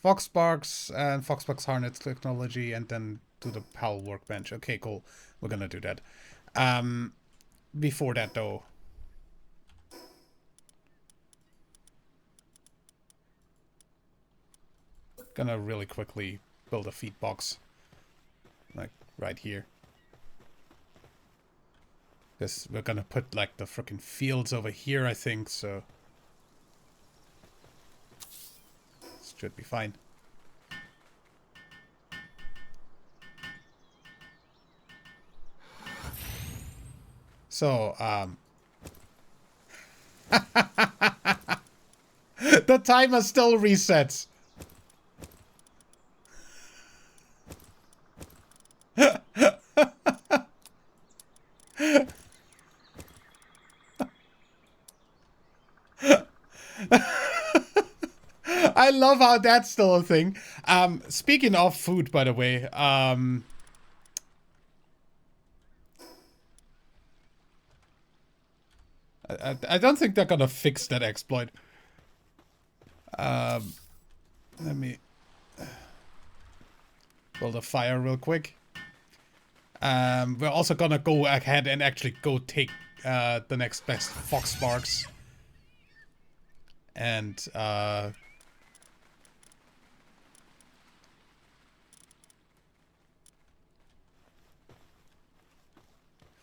Foxbox and Foxbox harness technology, and then to the PAL workbench. Okay, cool. We're gonna do that. Before that, though, gonna really quickly build a feed box, like right here. Because we're gonna put like the frickin' fields over here, I think. So this should be fine. So, the timer still resets. I love how that's still a thing. Speaking of food, by the way, I don't think they're gonna fix that exploit. Let me build a fire real quick. We're also gonna go ahead and actually go take the next best fox sparks. And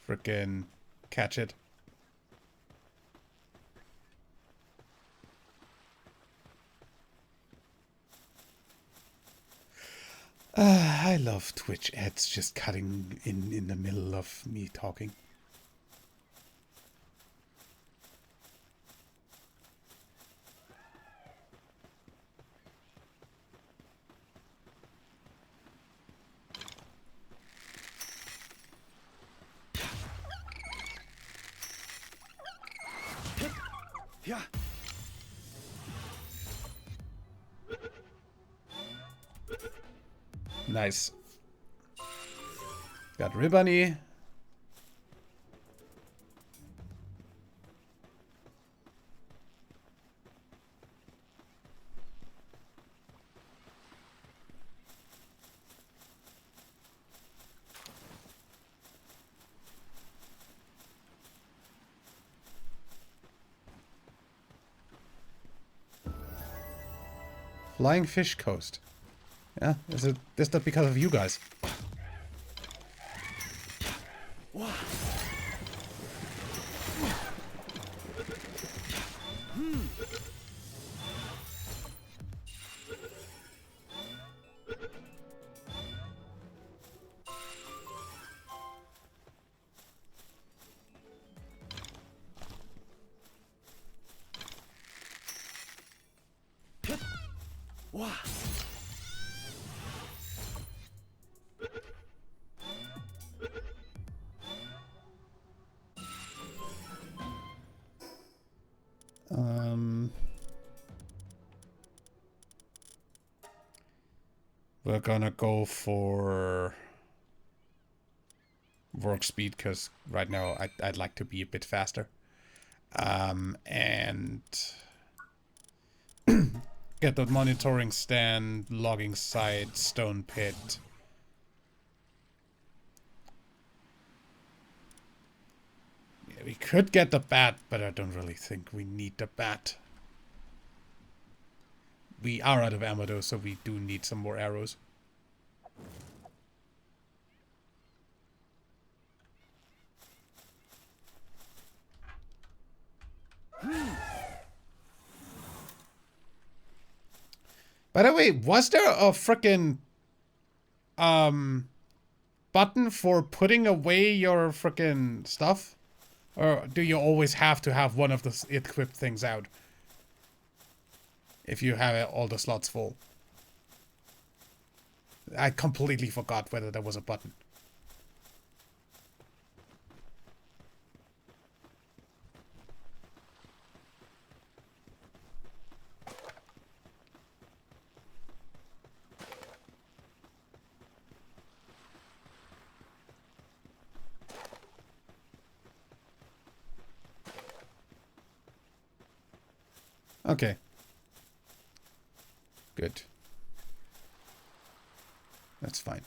frickin' catch it. I love Twitch ads just cutting in the middle of me talking. Yeah. Nice. Got Ribbony. Flying Fish Coast. Yeah, is that because of you guys? We're gonna go for work speed because right now I'd like to be a bit faster. And get the monitoring stand, logging site, stone pit. Yeah, we could get the bat, but I don't really think we need the bat. We are out of ammo though, so we do need some more arrows. By the way, was there a frickin' button for putting away your frickin' stuff? Or do you always have to have one of the equipped things out? If you have all the slots full. I completely forgot whether there was a button. Okay. Good. That's fine.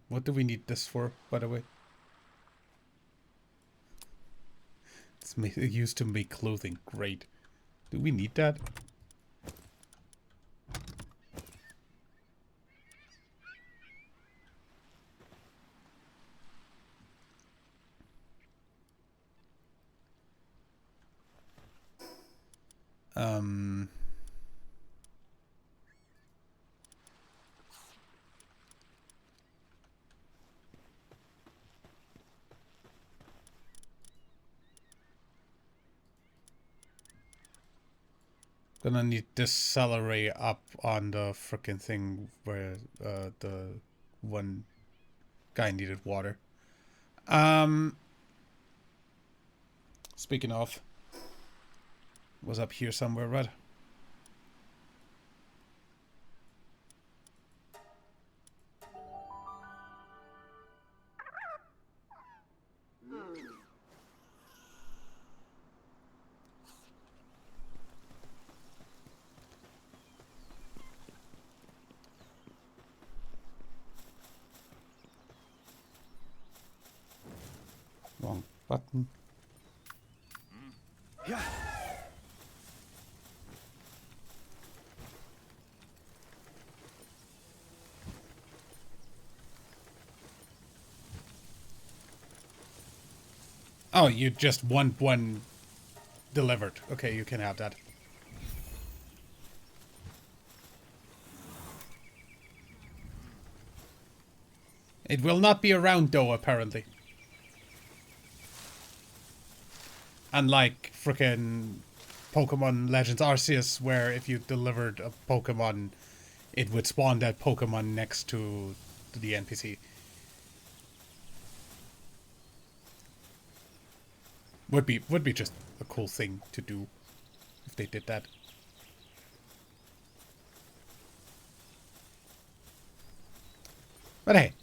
What do we need this for, by the way? It's used to make clothing. Great. Do we need that? Gonna need this celery up on the frickin' thing where the one guy needed water. Speaking of, was up here somewhere, right? Wrong button. Yeah. Oh, you just want one delivered. Okay, you can have that. It will not be around though, apparently. Unlike frickin' Pokemon Legends Arceus, where if you delivered a Pokemon, it would spawn that Pokemon next to the NPC. Would be just a cool thing to do if they did that. But hey,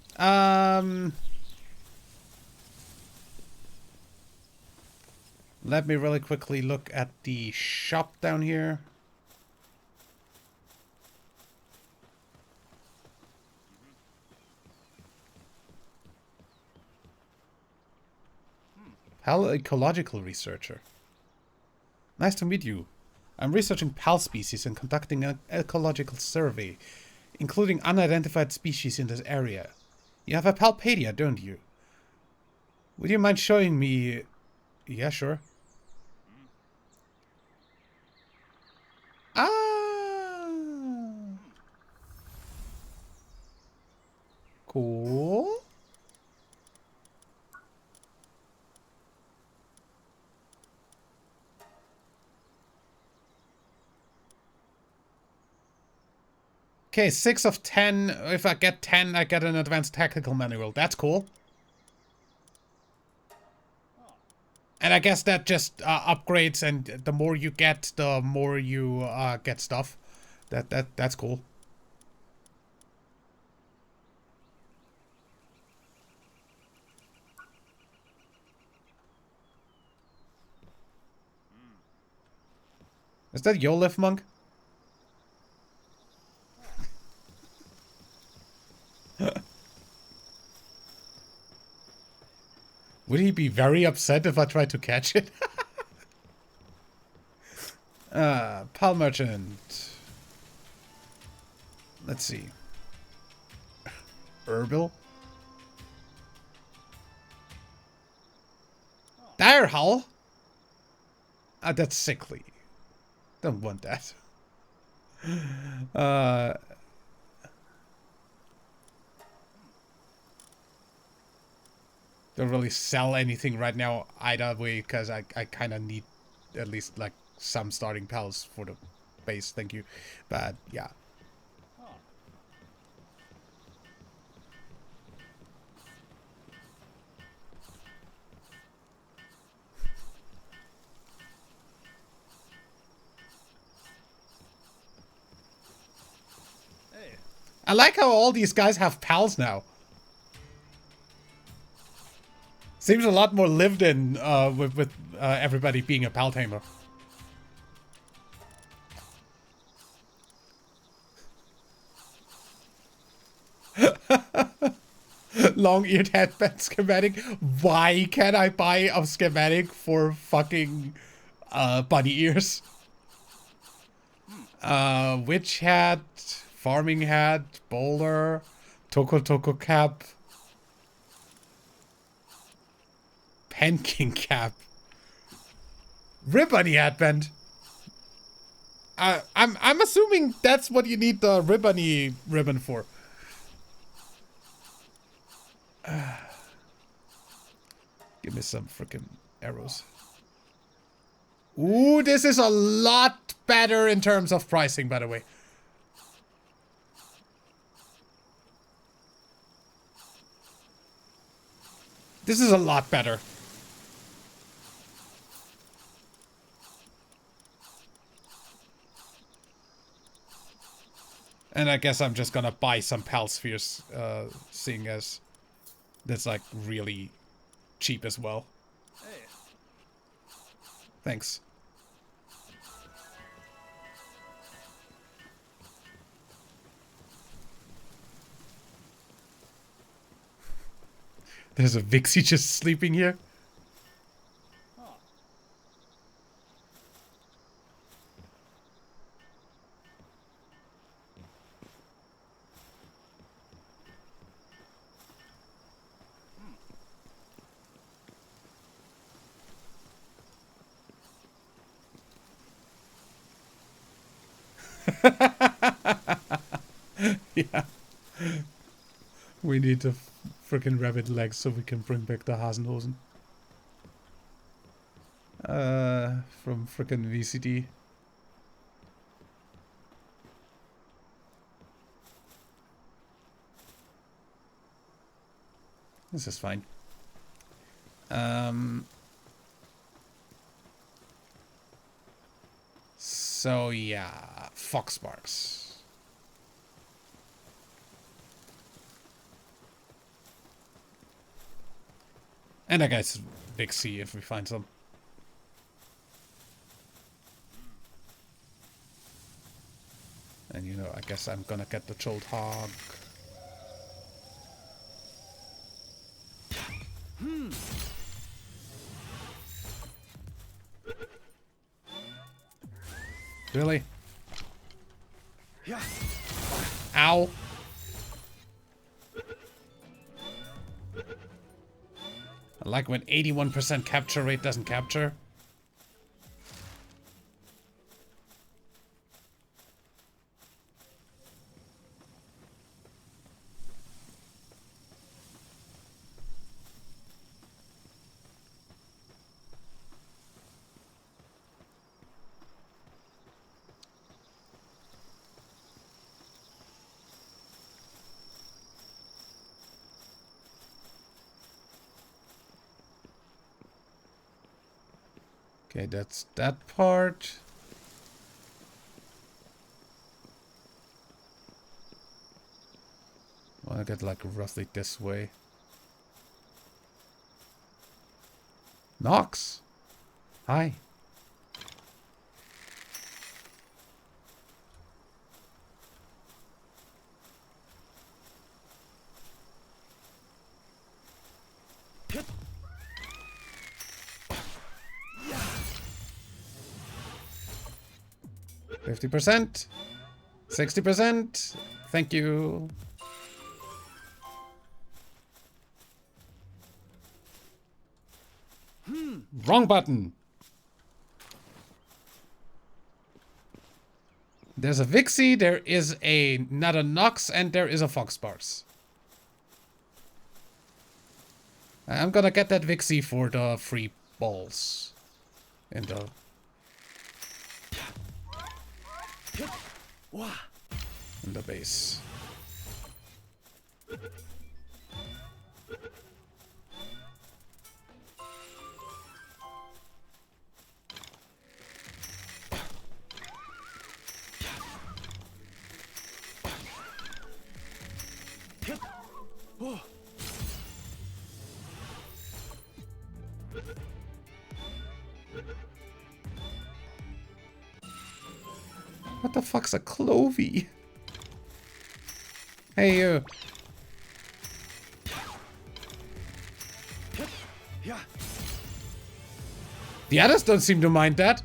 let me really quickly look at the shop down here. Hell, ecological researcher. Nice to meet you. I'm researching PAL species and conducting an ecological survey, including unidentified species in this area. You have a Palpedia, don't you? Would you mind showing me... Yeah, sure. Ah! Cool. Okay, 6 of 10. If I get 10, I get an advanced tactical manual. That's cool. And I guess that just upgrades, and the more you get, the more you get stuff. That's cool. Is that Yolif monk? Would he be very upset if I tried to catch it? Pal merchant. Let's see. Herbal. Dire Howl. That's sickly. Don't want that. Don't really sell anything right now either way, because I kind of need at least like some starting pals for the base. Thank you. But yeah. I like how all these guys have pals now. Seems a lot more lived in with everybody being a pal tamer. Long-eared headband schematic. Why can't I buy a schematic for fucking bunny ears? Witch hat, farming hat, bowler, toko cap, penkin cap, ribbony headband. I'm assuming that's what you need the ribbony ribbon for. Give me some freaking arrows. Ooh, this is a lot better in terms of pricing, by the way. This is a lot better. And I guess I'm just gonna buy some Pal Spheres, seeing as that's like really cheap as well. Hey. Thanks. There's a Vixie just sleeping here. Yeah. We need the freaking rabbit legs so we can bring back the Hasenhosen. From freaking VCD. This is fine. So yeah, Foxmarks. And I guess Big C if we find some. And you know, I guess I'm gonna get the Jolt Hog. Really? Ow. I like when 81% capture rate doesn't capture. Okay, that's that part. Well, I get like roughly this way. Nox. Hi. Yeah. 50%. 60%. Thank you. Wrong button. There's a Vixie, there is another Nox, and there is a Foxparks. I'm gonna get that Vixie for the free balls. In the base. What the fuck's a Clovey? Hey, you. The others don't seem to mind that.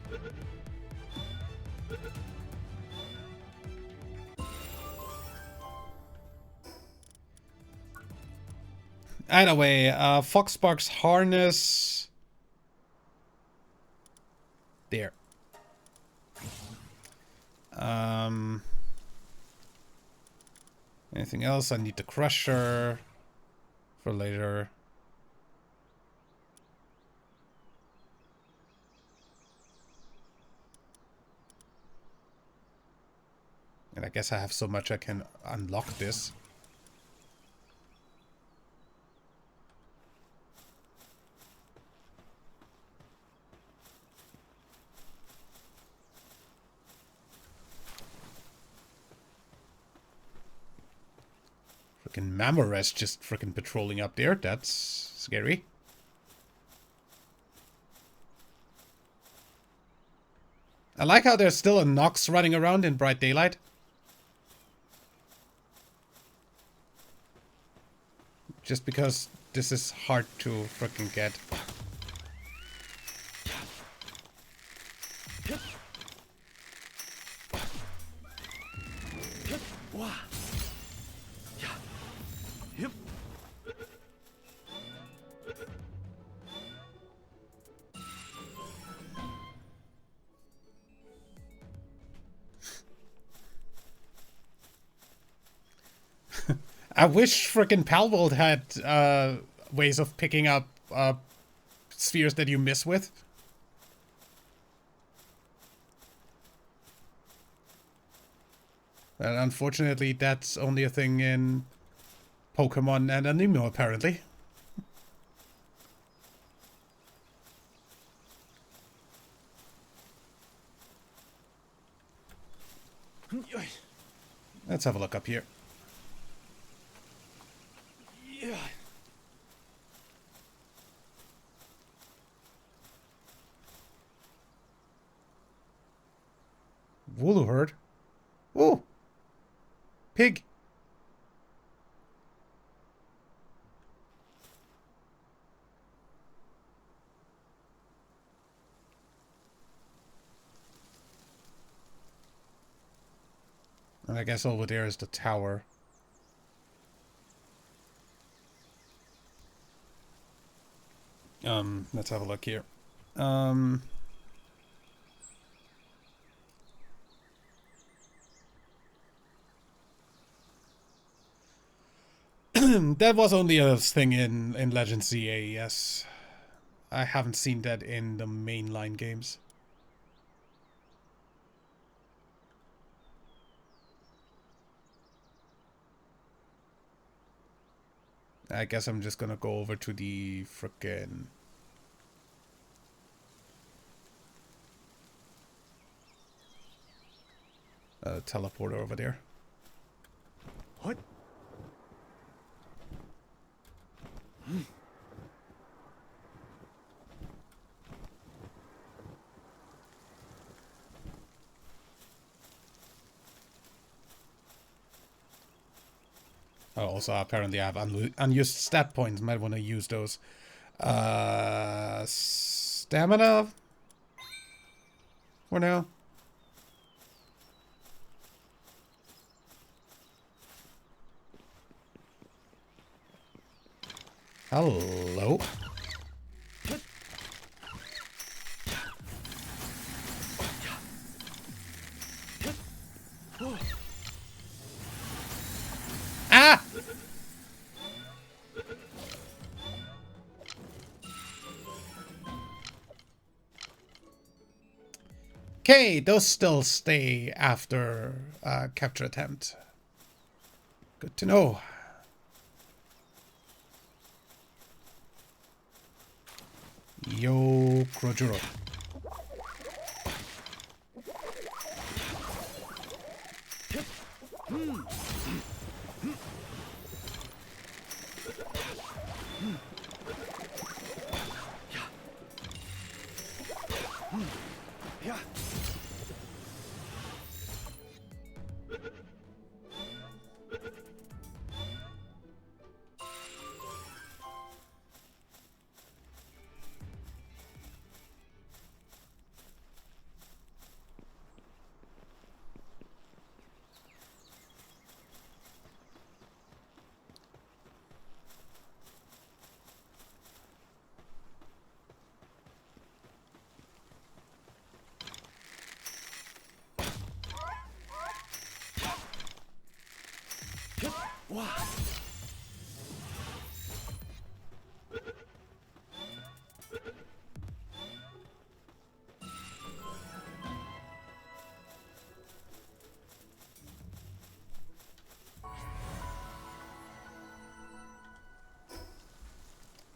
Either way, Foxparks harness. There. Anything else? I need the Crusher for later. And I guess I have so much I can unlock this. Frickin' Mamore's just frickin' patrolling up there. That's scary. I like how there's still a Nox running around in bright daylight. Just because this is hard to frickin' get. I wish frickin' Palworld had ways of picking up spheres that you miss with. But unfortunately, that's only a thing in Pokemon and Anemo, apparently. Let's have a look up here. Wooloo herd. Oh! Pig. And I guess over there is the tower. Let's have a look here. That was only a thing in Legends ZA, yes. I haven't seen that in the mainline games. I guess I'm just gonna go over to the frickin' teleporter over there. What? Oh, also apparently I have unused stat points. Might want to use those. Stamina for now. Hello. Ah! Okay, those still stay after capture attempt. Good to know. Yo, Krojuro.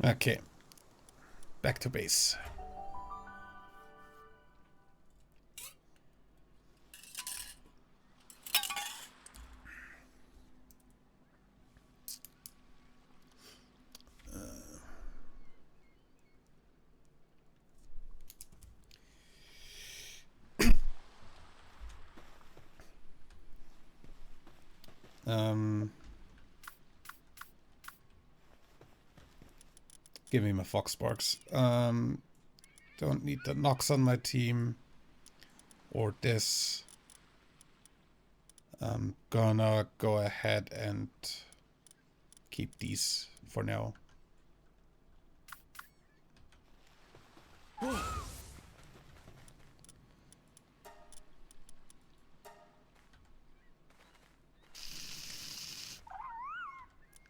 Okay. Back to base. Give me my Fox Sparks. Don't need the Nox on my team. Or this. I'm gonna go ahead and keep these for now.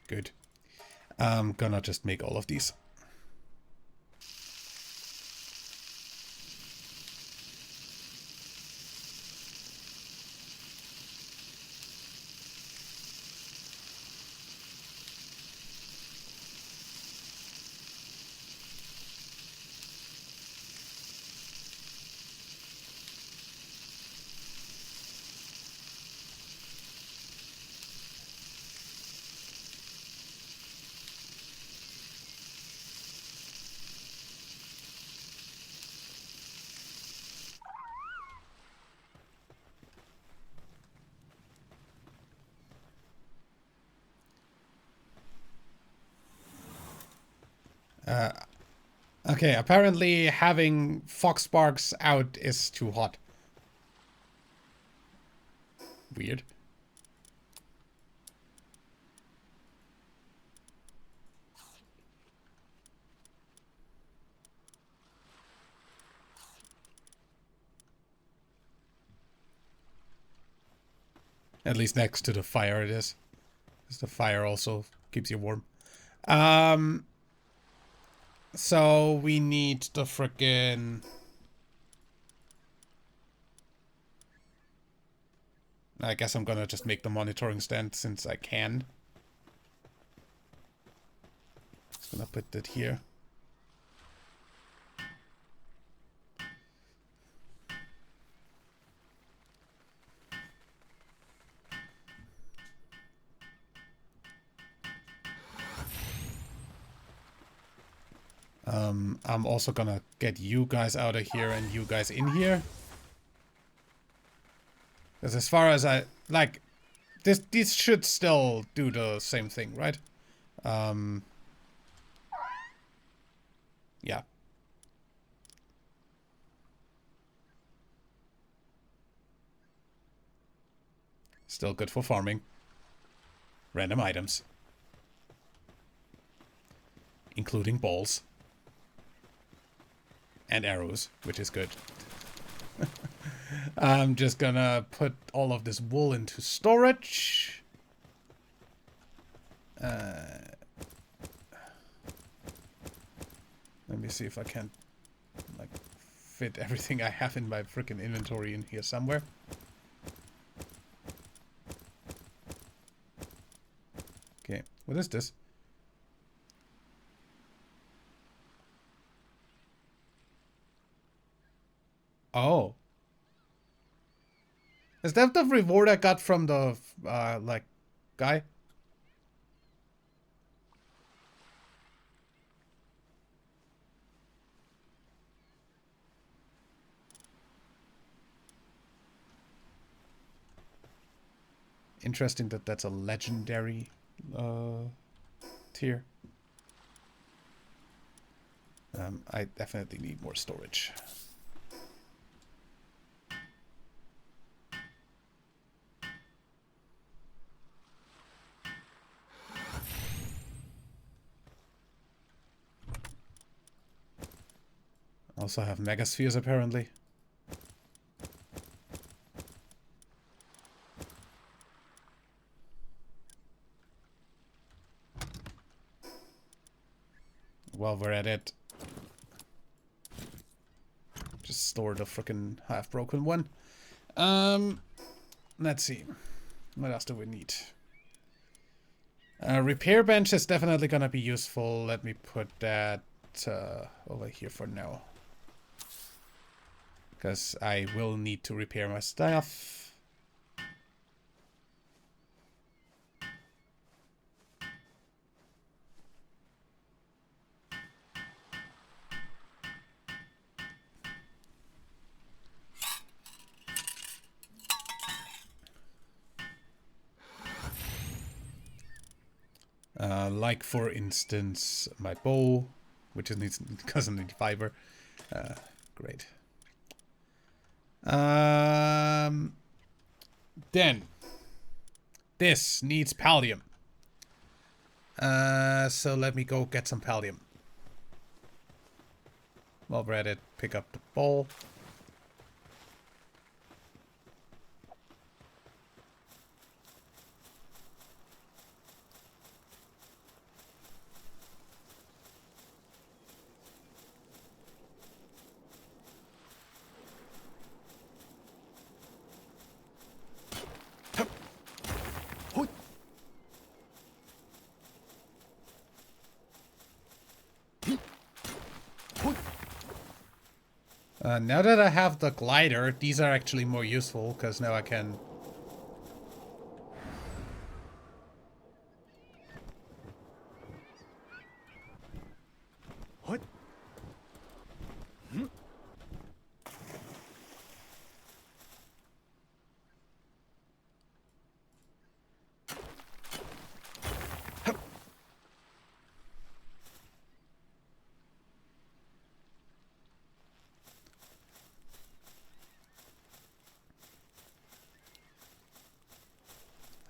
Good. I'm gonna just make all of these. Okay, apparently having Fox Sparks out is too hot. Weird. At least next to the fire it is. Because the fire also keeps you warm. So we need the frickin'... I guess I'm gonna just make the monitoring stand since I can. Just gonna put that here. I'm also gonna get you guys out of here and you guys in here. Because as far as I... Like, this should still do the same thing, right? Yeah. Still good for farming. Random items. Including balls. And arrows, which is good. I'm just gonna put all of this wool into storage. Let me see if I can like fit everything I have in my freaking inventory in here somewhere. Okay, what is this? Oh. Is that the reward I got from the, like, guy? Interesting that that's a legendary, tier. I definitely need more storage. Also have megaspheres apparently. While we're at it, just store the frickin' half-broken one. Let's see. What else do we need? Repair bench is definitely gonna be useful. Let me put that over here for now. Because I will need to repair my stuff. Like for instance, my bow, which doesn't need fiber. Great. Then this needs pallium. So let me go get some pallium. While we're at it, pick up the bowl. Now that I have the glider, these are actually more useful, because now I can... What?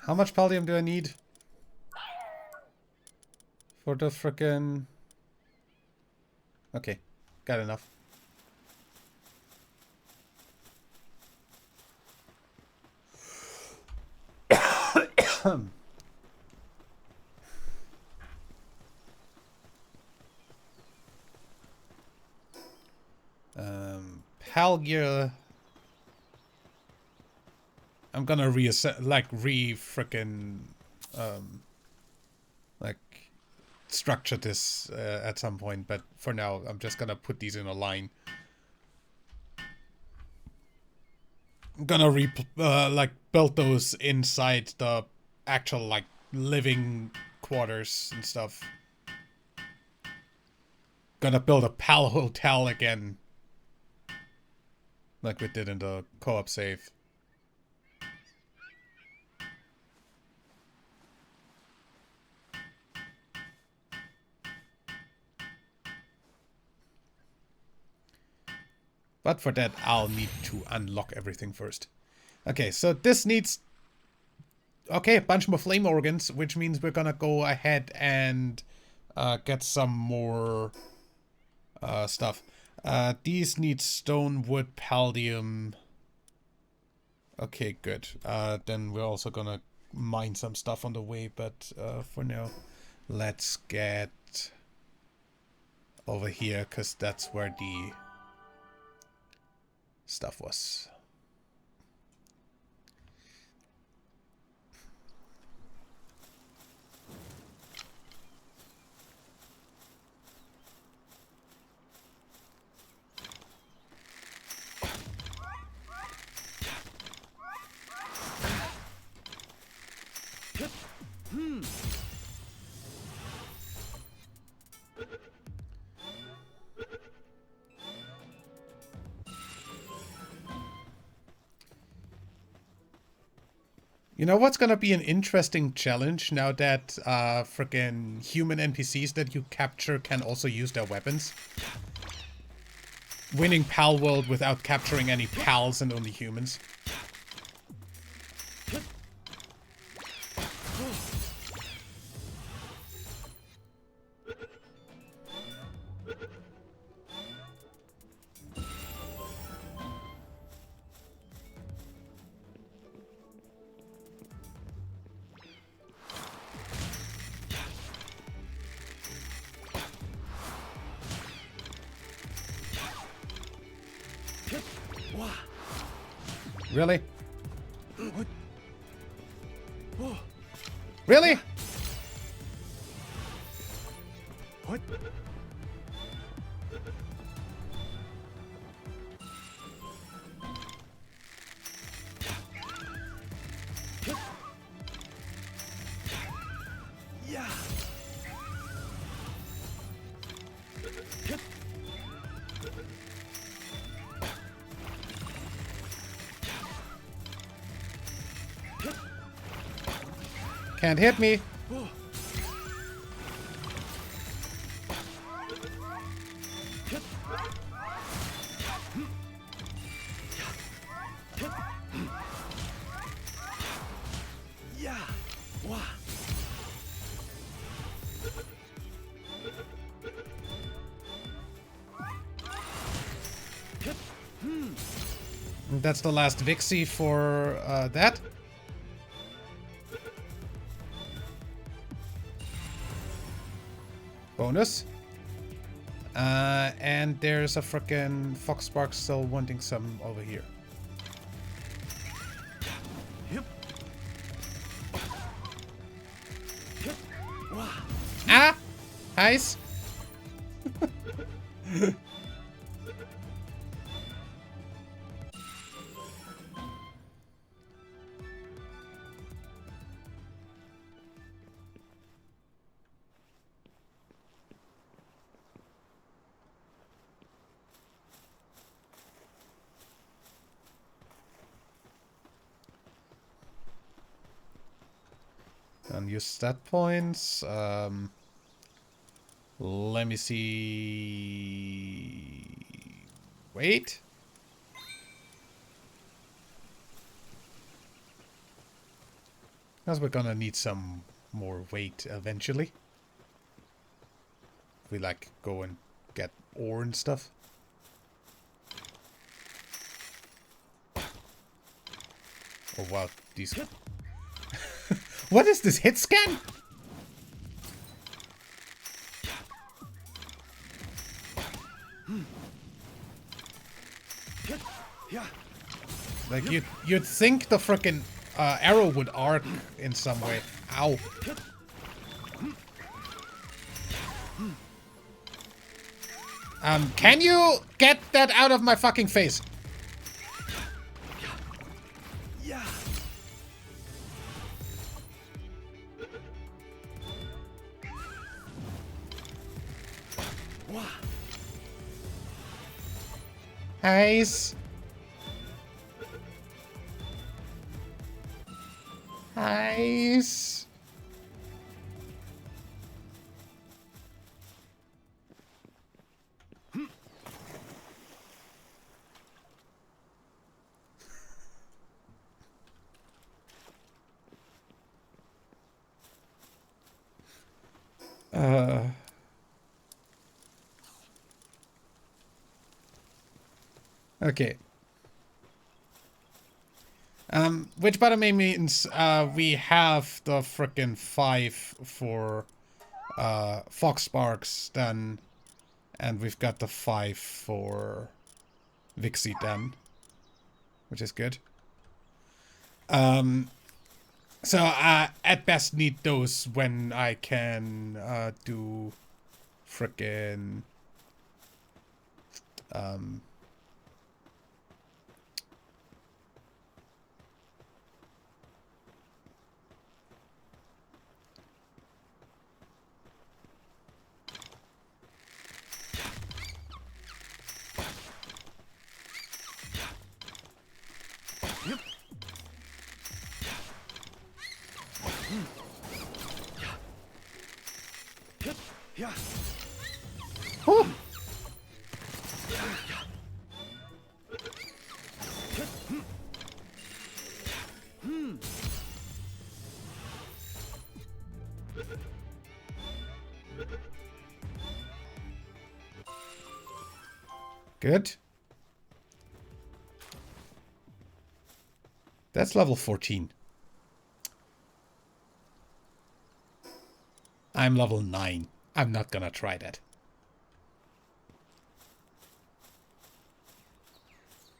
How much pallium do I need? For the frickin'... Okay, got enough. Palgear. I'm gonna frickin' like structure this at some point, but for now I'm just gonna put these in a line. I'm gonna build those inside the actual like living quarters and stuff. Gonna build a PAL hotel again, like we did in the co-op save. But for that, I'll need to unlock everything first. Okay, so this needs... Okay, a bunch more flame organs, which means we're gonna go ahead and get some more stuff. These need stone, wood, palladium. Okay, good. Then we're also gonna mine some stuff on the way, but for now, let's get over here, because that's where the stuff was. You know what's gonna be an interesting challenge now that frickin' human NPCs that you capture can also use their weapons? Winning Palworld without capturing any pals and only humans. Really? Really? What? Yeah. Can't hit me. Yeah. Wow. That's the last Vixie for that. Bonus. And there's a frickin' Foxspark still wanting some over here. Yep. Wow. Ah! Nice. Unused stat points. Let me see. Wait. Because we're gonna need some more weight eventually. We like go and get ore and stuff. Oh wow, these What is this, hit scan? Yeah. Like, you'd think the frickin' arrow would arc in some way. Ow. Can you get that out of my fucking face? Yeah. Wow. Nice. Nice. Okay. Which by the way means we have the frickin' 5 for Fox Sparks done, and we've got the 5 for Vixie done, which is good. So at best need those when I can do frickin' Yeah. oh. Good. That's level 14. I'm level 9. I'm not gonna try that.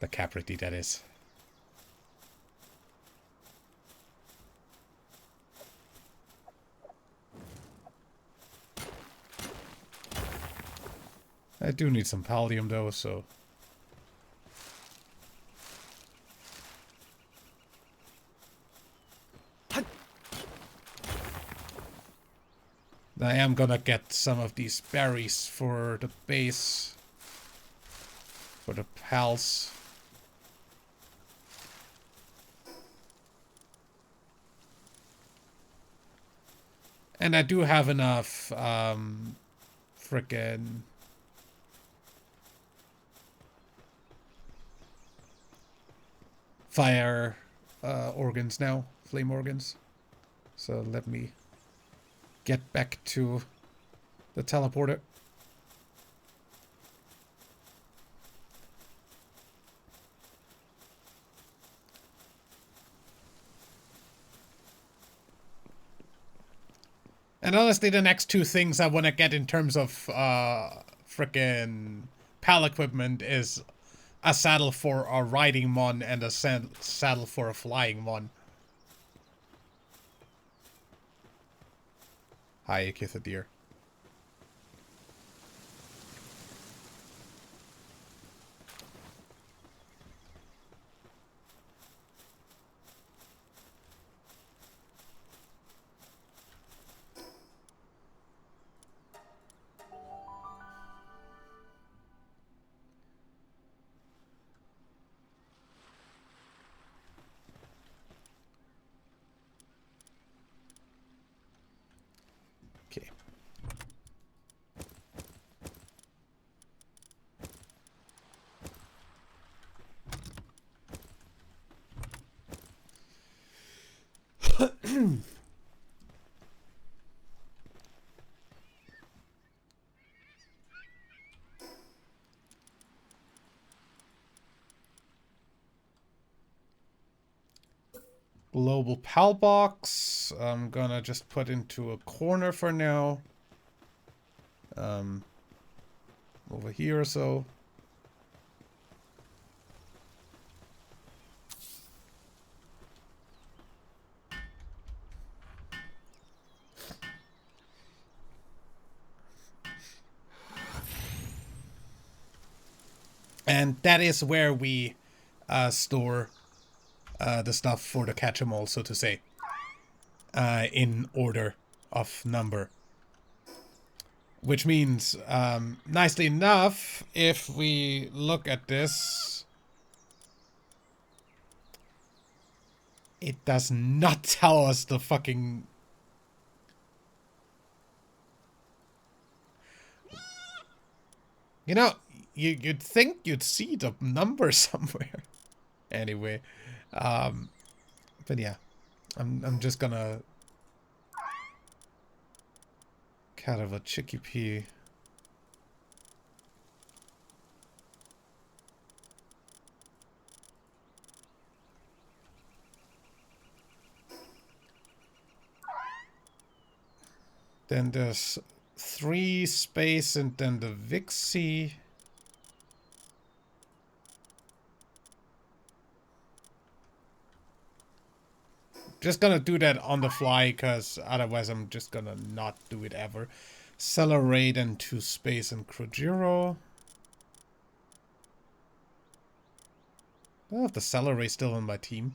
The Caprity, that is. I do need some Pallium though, so... I am gonna get some of these berries for the base. For the pals. And I do have enough, frickin' fire organs now, flame organs. So let me get back to the teleporter. And honestly, the next two things I want to get in terms of frickin' pal equipment is a saddle for a riding mon and a saddle for a flying mon. Hi, Akitha dear. Okay. Global PAL box. I'm gonna just put into a corner for now. Over here or so. And that is where we store the stuff for the catch-em-all, so to say. In order of number. Which means, nicely enough, if we look at this, it does not tell us the fucking... You know, you'd think you'd see the number somewhere. Anyway, but yeah, I'm just gonna kind of a chickpea. Then there's 3 space and then the Vixie. Just gonna do that on the fly, because otherwise I'm just gonna not do it ever. Accelerate and 2 space and Krojiro. I don't have the Celeray still on my team.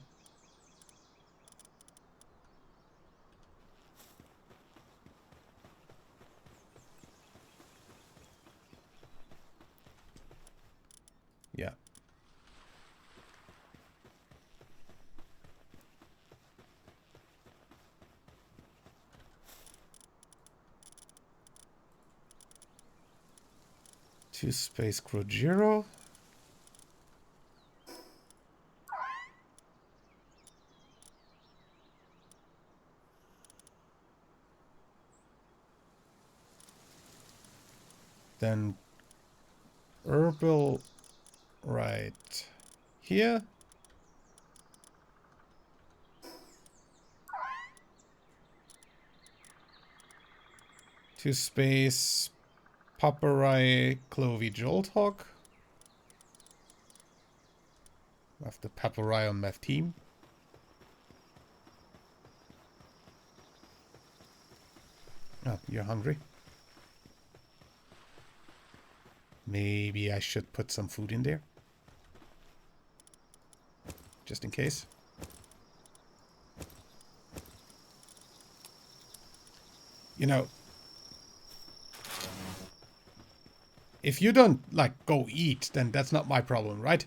Yeah. Two space Krojiro. Then herbal right here. Two space Paparai Clovey Jolthawk. I have the Paparai on my team. Oh, you're hungry? Maybe I should put some food in there. Just in case. You know, if you don't, like, go eat, then that's not my problem, right?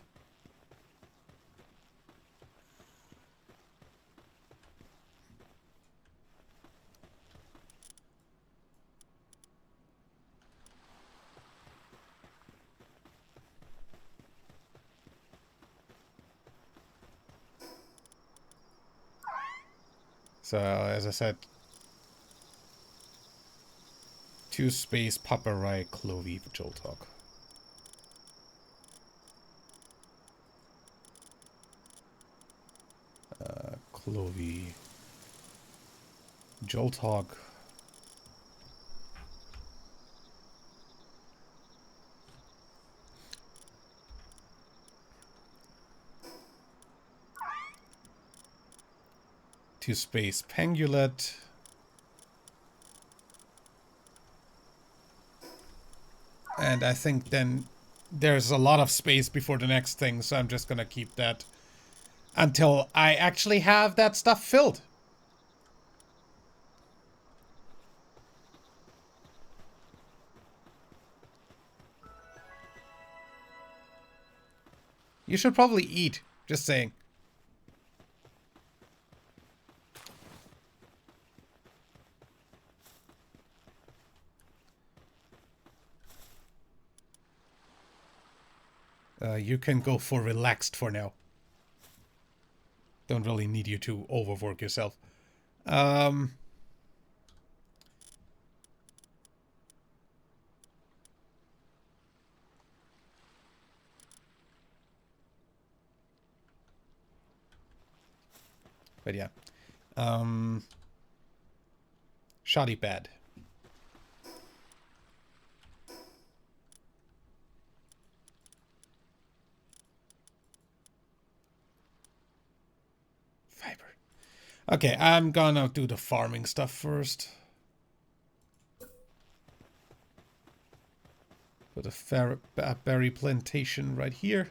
So, as I said, 2 space Paparai Clovey Jolthawk. Clovey Jolthawk. Two space Pangulet. And I think then there's a lot of space before the next thing, so I'm just gonna keep that until I actually have that stuff filled. You should probably eat, just saying. You can go for relaxed for now. Don't really need you to overwork yourself. But yeah. Shoddy bad. Fiber. Okay, I'm gonna do the farming stuff first. Put a berry plantation right here.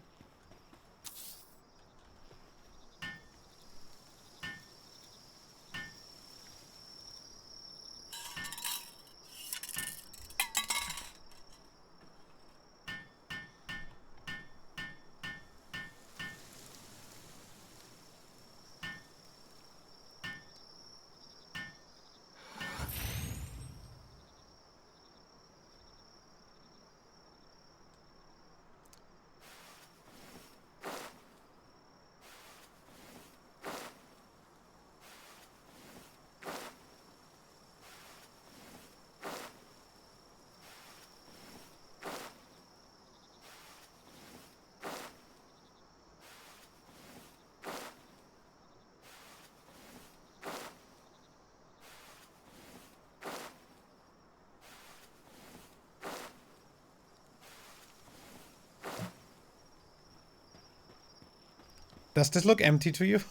Does this look empty to you?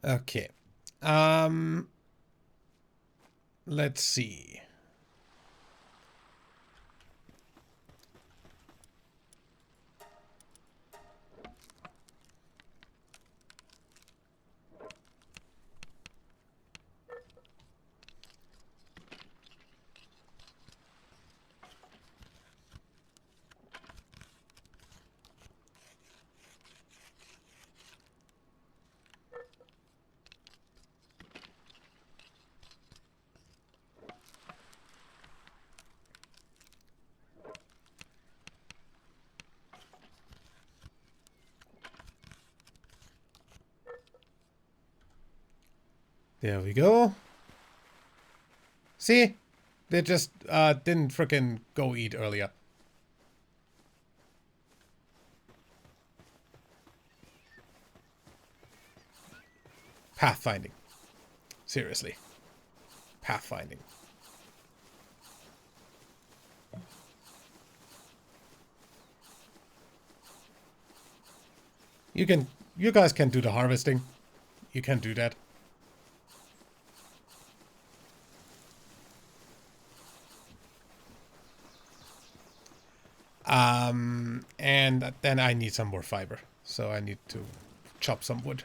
Okay. Let's see. There we go. See? They just didn't frickin' go eat earlier. Pathfinding. Seriously. Pathfinding. You guys can do the harvesting. You can do that. And then I need some more fiber. So I need to chop some wood.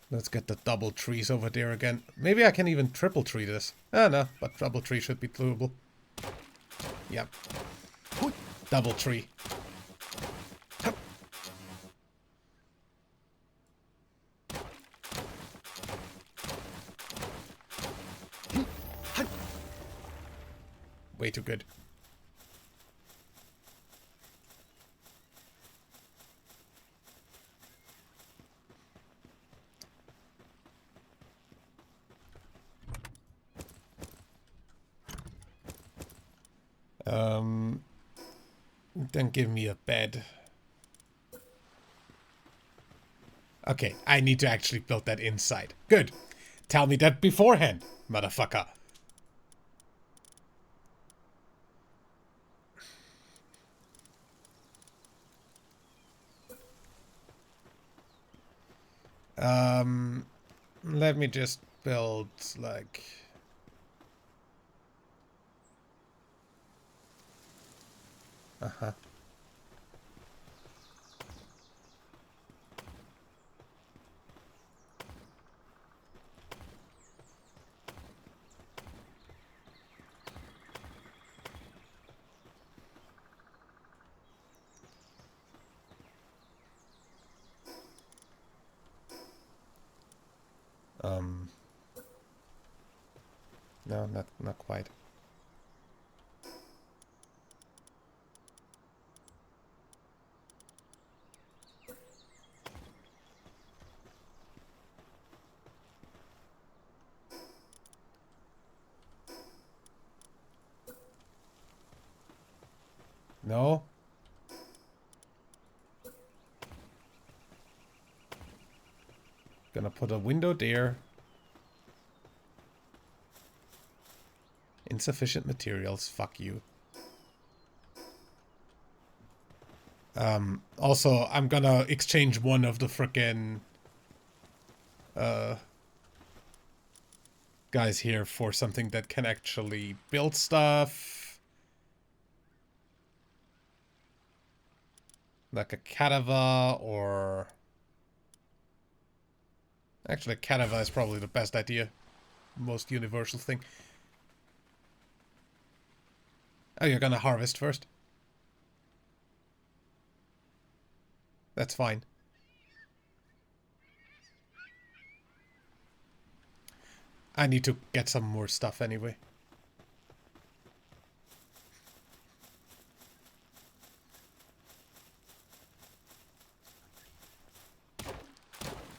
Let's get the double trees over there again. Maybe I can even triple tree this. Ah, no, but double tree should be doable. Yep. Double tree. Way too good. Then give me a bed. Okay, I need to actually build that inside. Good. Tell me that beforehand, motherfucker. Let me just build, like... Uh-huh. No, not quite. No? Gonna put a window there. Insufficient materials, fuck you. Also, I'm gonna exchange one of the frickin' guys here for something that can actually build stuff. Like a Catava or... Actually, a Catava is probably the best idea. Most universal thing. Oh, you're gonna harvest first? That's fine. I need to get some more stuff anyway.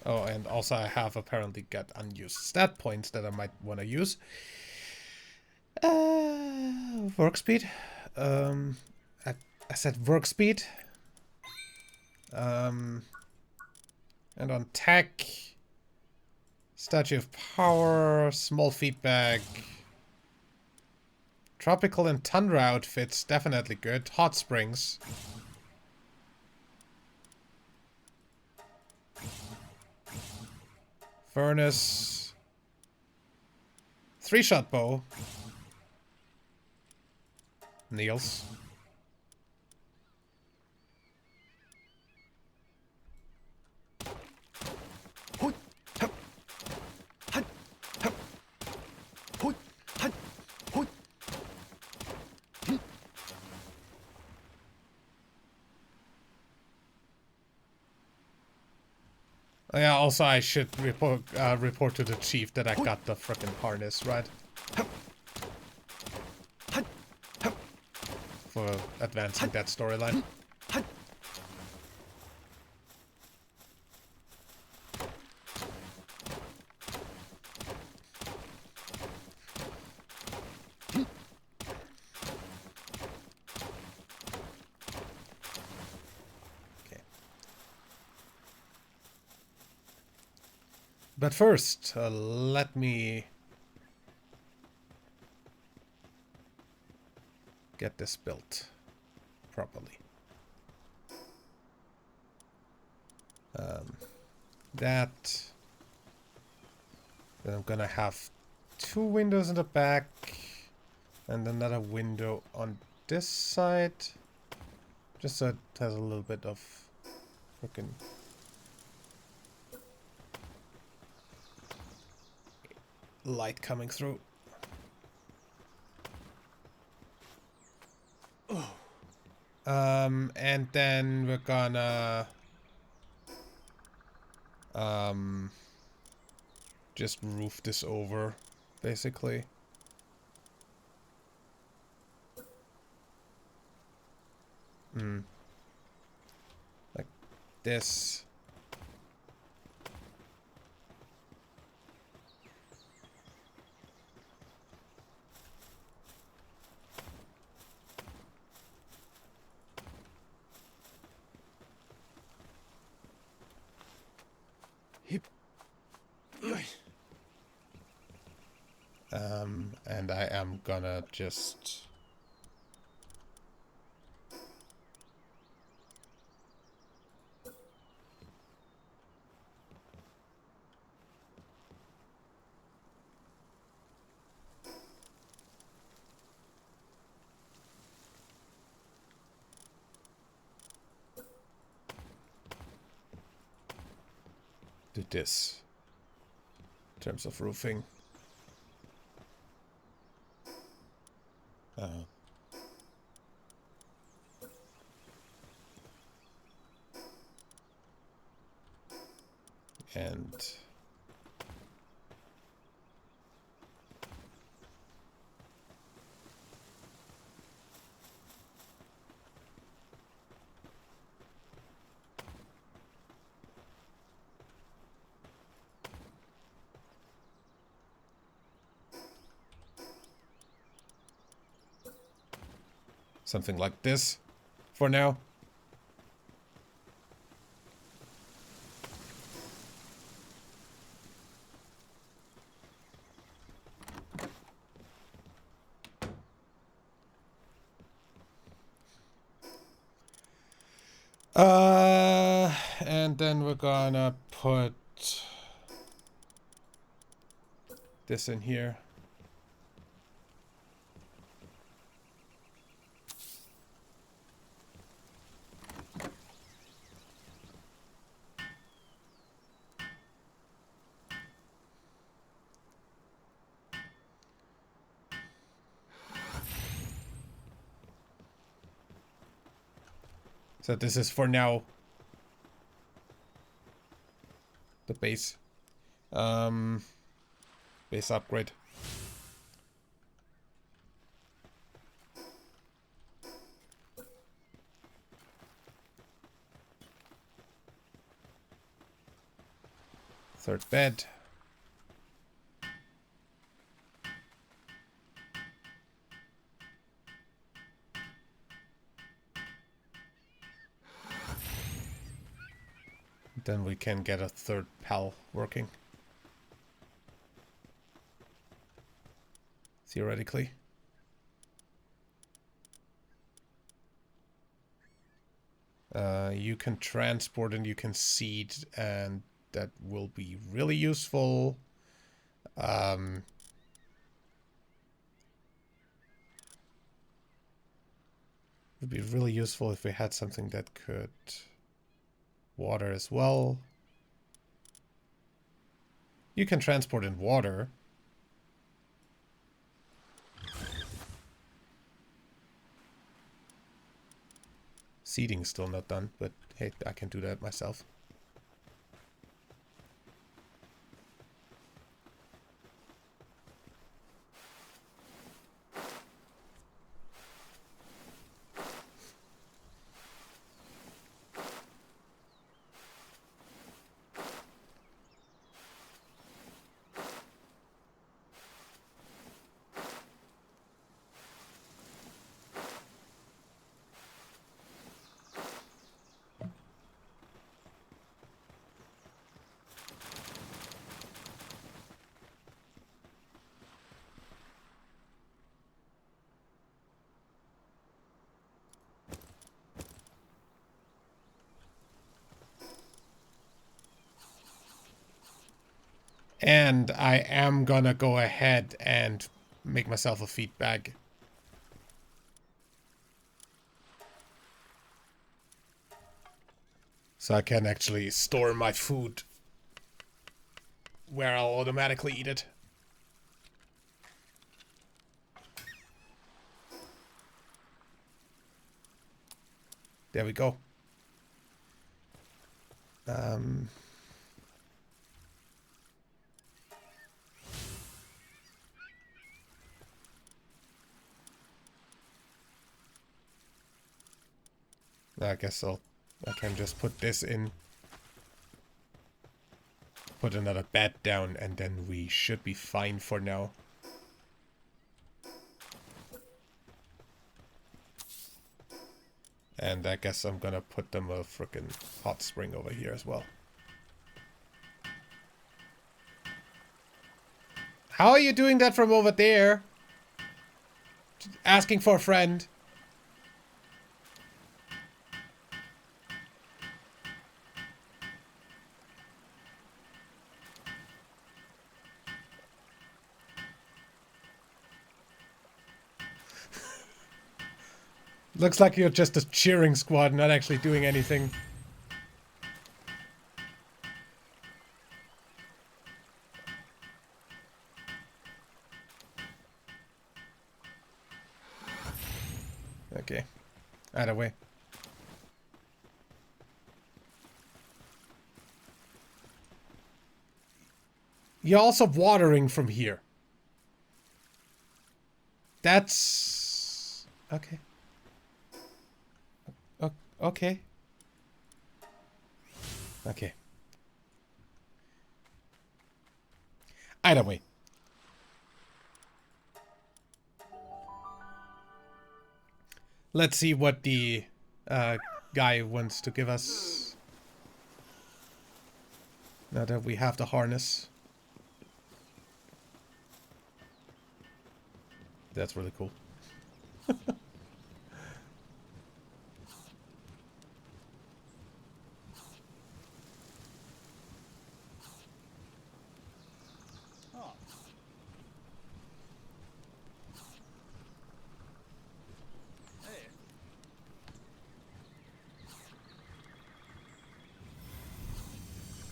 Oh, and also I have apparently got unused stat points that I might want to use. Work speed. I said work speed. And on tech, statue of power, small feedback. Tropical and tundra outfits, definitely good. Hot springs. Furnace. 3-shot bow. Niels. Oh, yeah, also I should report to the chief that I got the frickin' harness, right? For advancing that storyline. But first, let me get this built properly. That. Then I'm gonna have 2 windows in the back and another window on this side. Just so it has a little bit of freaking light coming through. And then we're gonna just roof this over, basically. Like this. And I am gonna just... do this in terms of roofing. And something like this for now. And then we're gonna put this in here. So this is for now the base. Base upgrade. Third bed. Then we can get a third pal working. Theoretically. You can transport and you can seed, and that will be really useful. Would be really useful if we had something that could water as well. You can transport in water. Seeding's still not done, but hey, I can do that myself. And I am gonna go ahead and make myself a feed bag. So I can actually store my food where I'll automatically eat it. There we go. I guess I can just put this in. Put another bed down, and then we should be fine for now. And I guess I'm gonna put them a frickin' hot spring over here as well. How are you doing that from over there? Asking for a friend. Looks like you're just a cheering squad, not actually doing anything. Okay. Either way. You're also watering from here. That's... Okay. Okay. Okay. Either way. Let's see what the guy wants to give us. Now that we have the harness. That's really cool.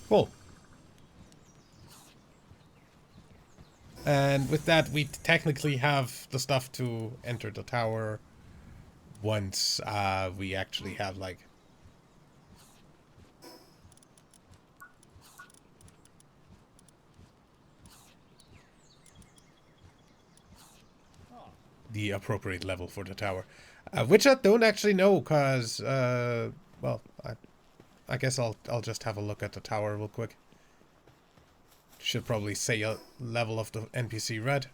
Cool. And with that, we technically have the stuff to enter the tower once we actually have, like... the appropriate level for the tower. Which I don't actually know, because, well, I guess I'll just have a look at the tower real quick. Should probably say a level of the NPC red.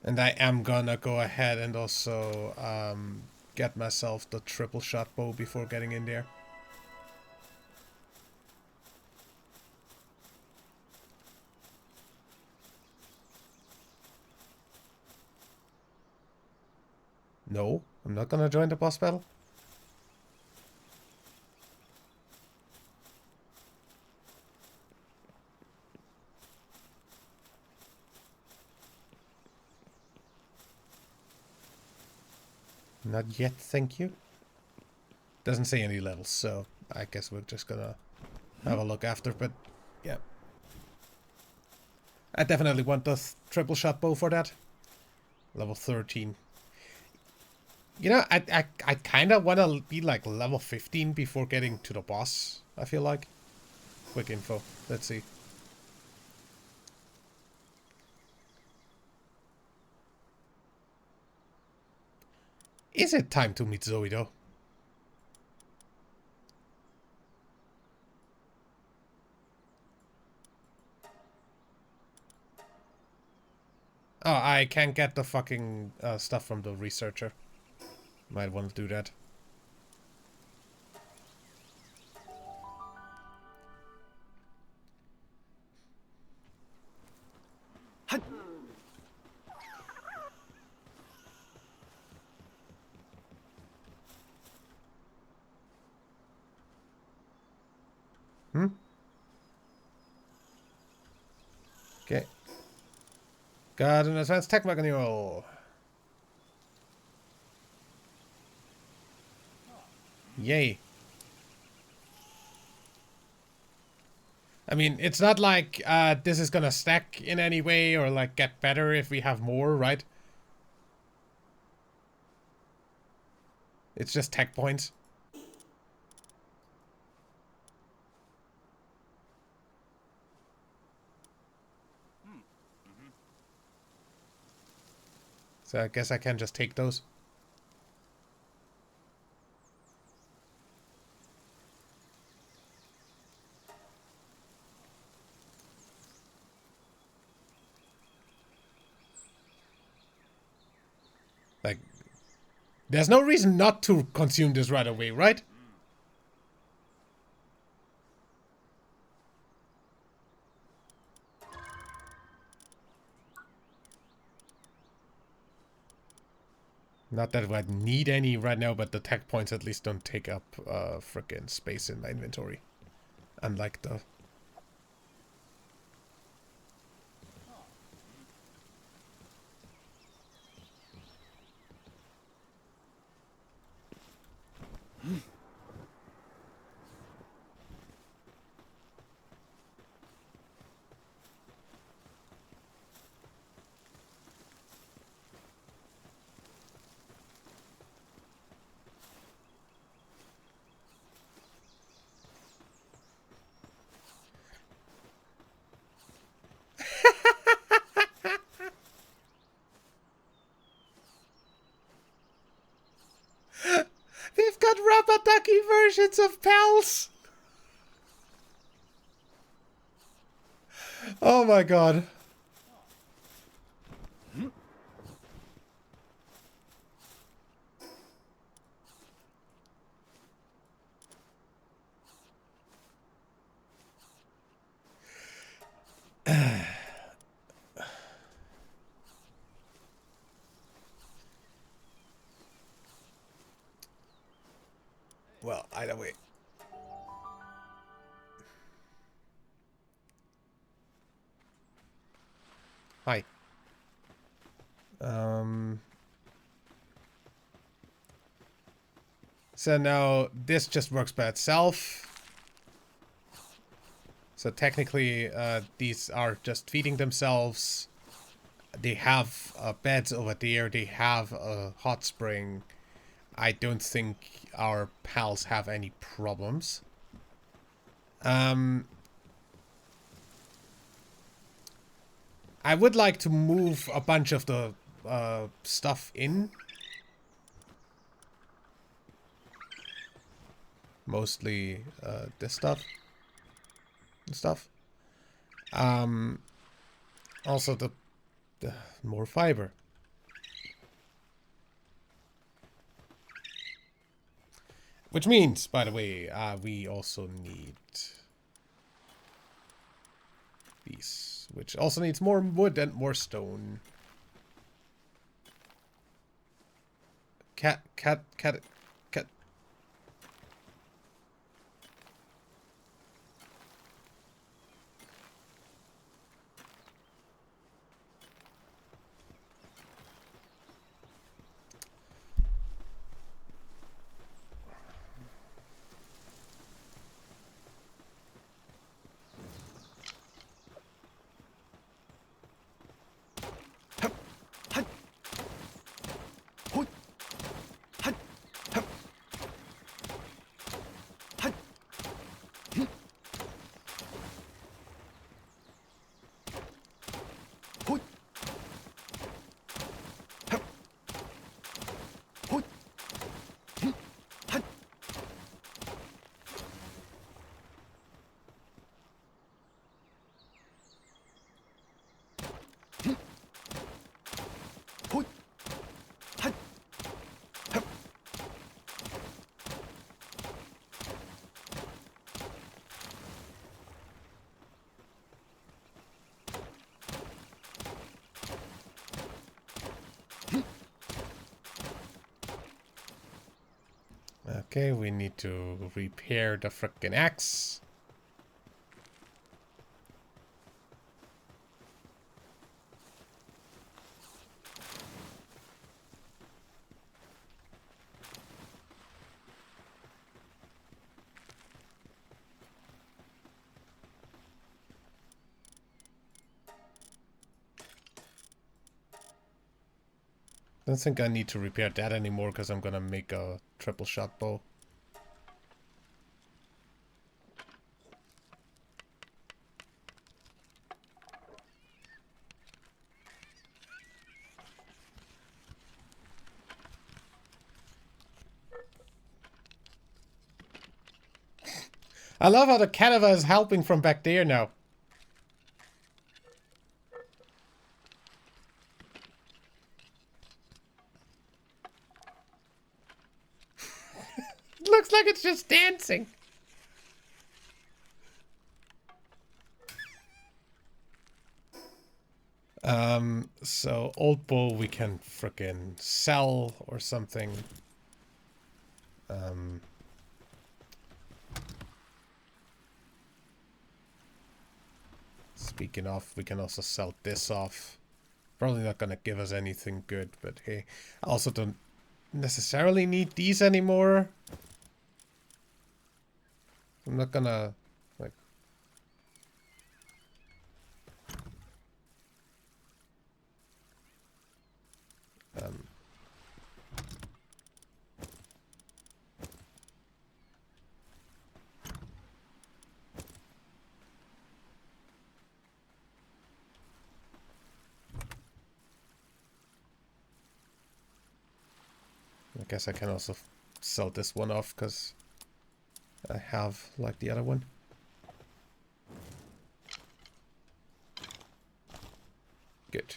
And I am gonna go ahead and also get myself the triple shot bow before getting in there. No, I'm not gonna join the boss battle. Not yet, thank you. Doesn't say any levels, so I guess we're just gonna have a look after, but yeah. I definitely want the triple shot bow for that. Level 13. You know, I kind of want to be like level 15 before getting to the boss, I feel like. Quick info. Let's see. Is it time to meet Zoe, though? Oh, I can't get the fucking stuff from the researcher. Might want to do that. Hmm? Okay. Got an advanced tech manual. Yay. I mean, it's not like this is gonna stack in any way or like get better if we have more, right? It's just tech points. So I guess I can just take those. There's no reason not to consume this right away, right? Not that I need any right now, but the tech points at least don't take up frickin' space in my inventory. Unlike the... They've got rubber ducky versions of pals! Oh my god. Well, either way. Hi. So now this just works by itself. So technically, these are just feeding themselves. They have beds over there. They have a hot spring. I don't think our pals have any problems. I would like to move a bunch of the stuff in. Mostly this stuff. And stuff. Also the more fiber. Which means, by the way, we also need these, which also needs more wood and more stone. Cat. Okay, we need to repair the frickin' axe. I don't think I need to repair that anymore because I'm gonna make a triple shot bow. I love how the Canova is helping from back there now. Looks like it's just dancing. So old bull we can frickin' sell or something. Speaking of, we can also sell this off. Probably not gonna give us anything good, but hey, I also don't necessarily need these anymore. I'm not gonna, like... I guess I can also sell this one off, because I have, like, the other one. Good.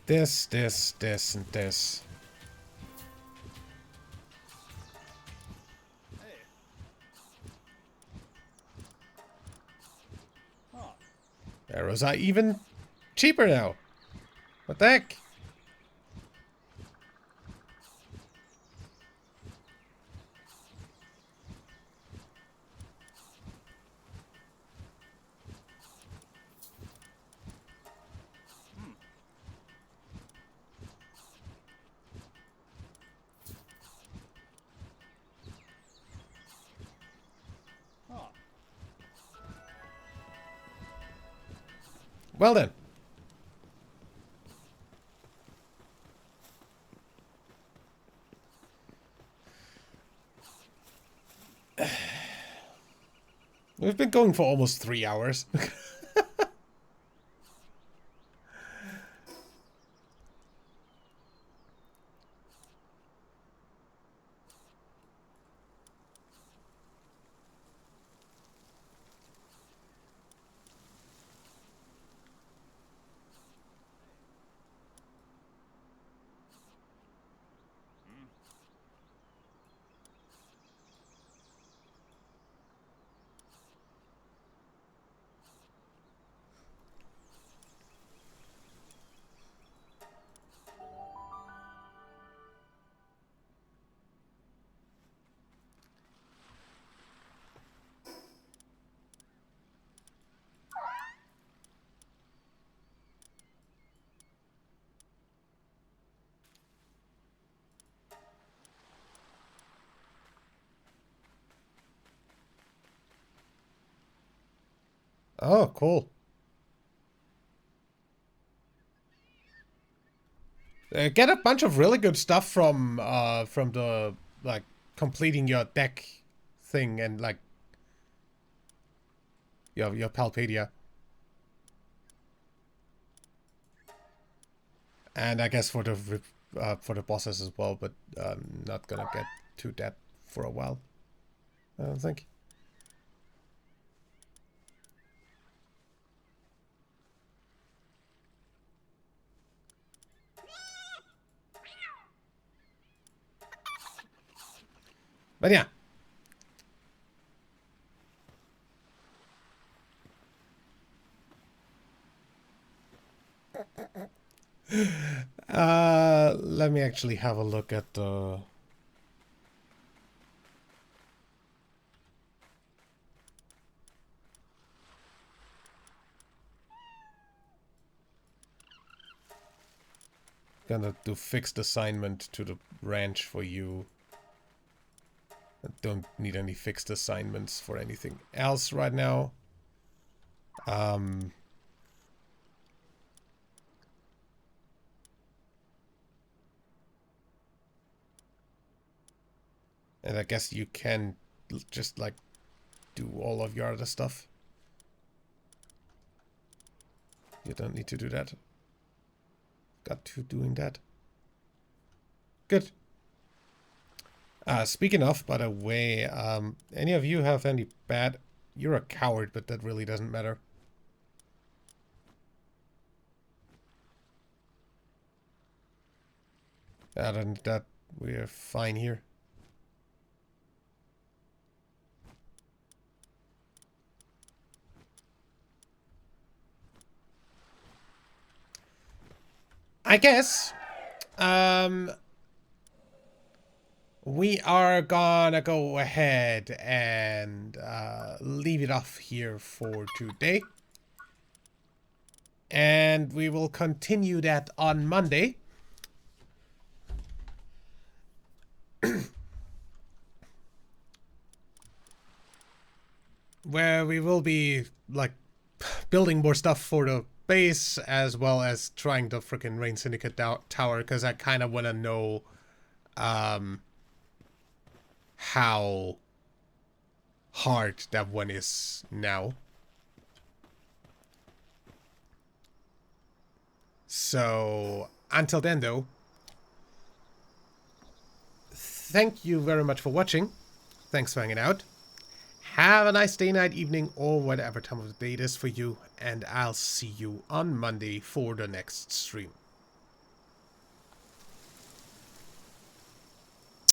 This, and this. Arrows are even cheaper now. What the heck? Well then. We've been going for almost 3 hours. Oh, cool. Get a bunch of really good stuff from the, like, completing your deck thing and, like, your Palpedia. And I guess for the bosses as well, but I'm not gonna get to that for a while, I don't think. But yeah. Let me actually have a look at the... Gonna do fixed assignment to the ranch for you. I don't need any fixed assignments for anything else right now. And I guess you can just, like, do all of your other stuff. You don't need to do that. Got to doing that. Good. Speaking of, by the way, any of you have any bad... You're a coward, but that really doesn't matter. Other than that, we're fine here. I guess, we are gonna go ahead and leave it off here for today. And we will continue that on Monday. Where we will be, like, building more stuff for the base, as well as trying the frickin' Rain Syndicate tower, because I kind of want to know, how hard that one is now. So, until then, though, thank you very much for watching. Thanks for hanging out. Have a nice day, night, evening, or whatever time of the day it is for you, and I'll see you on Monday for the next stream.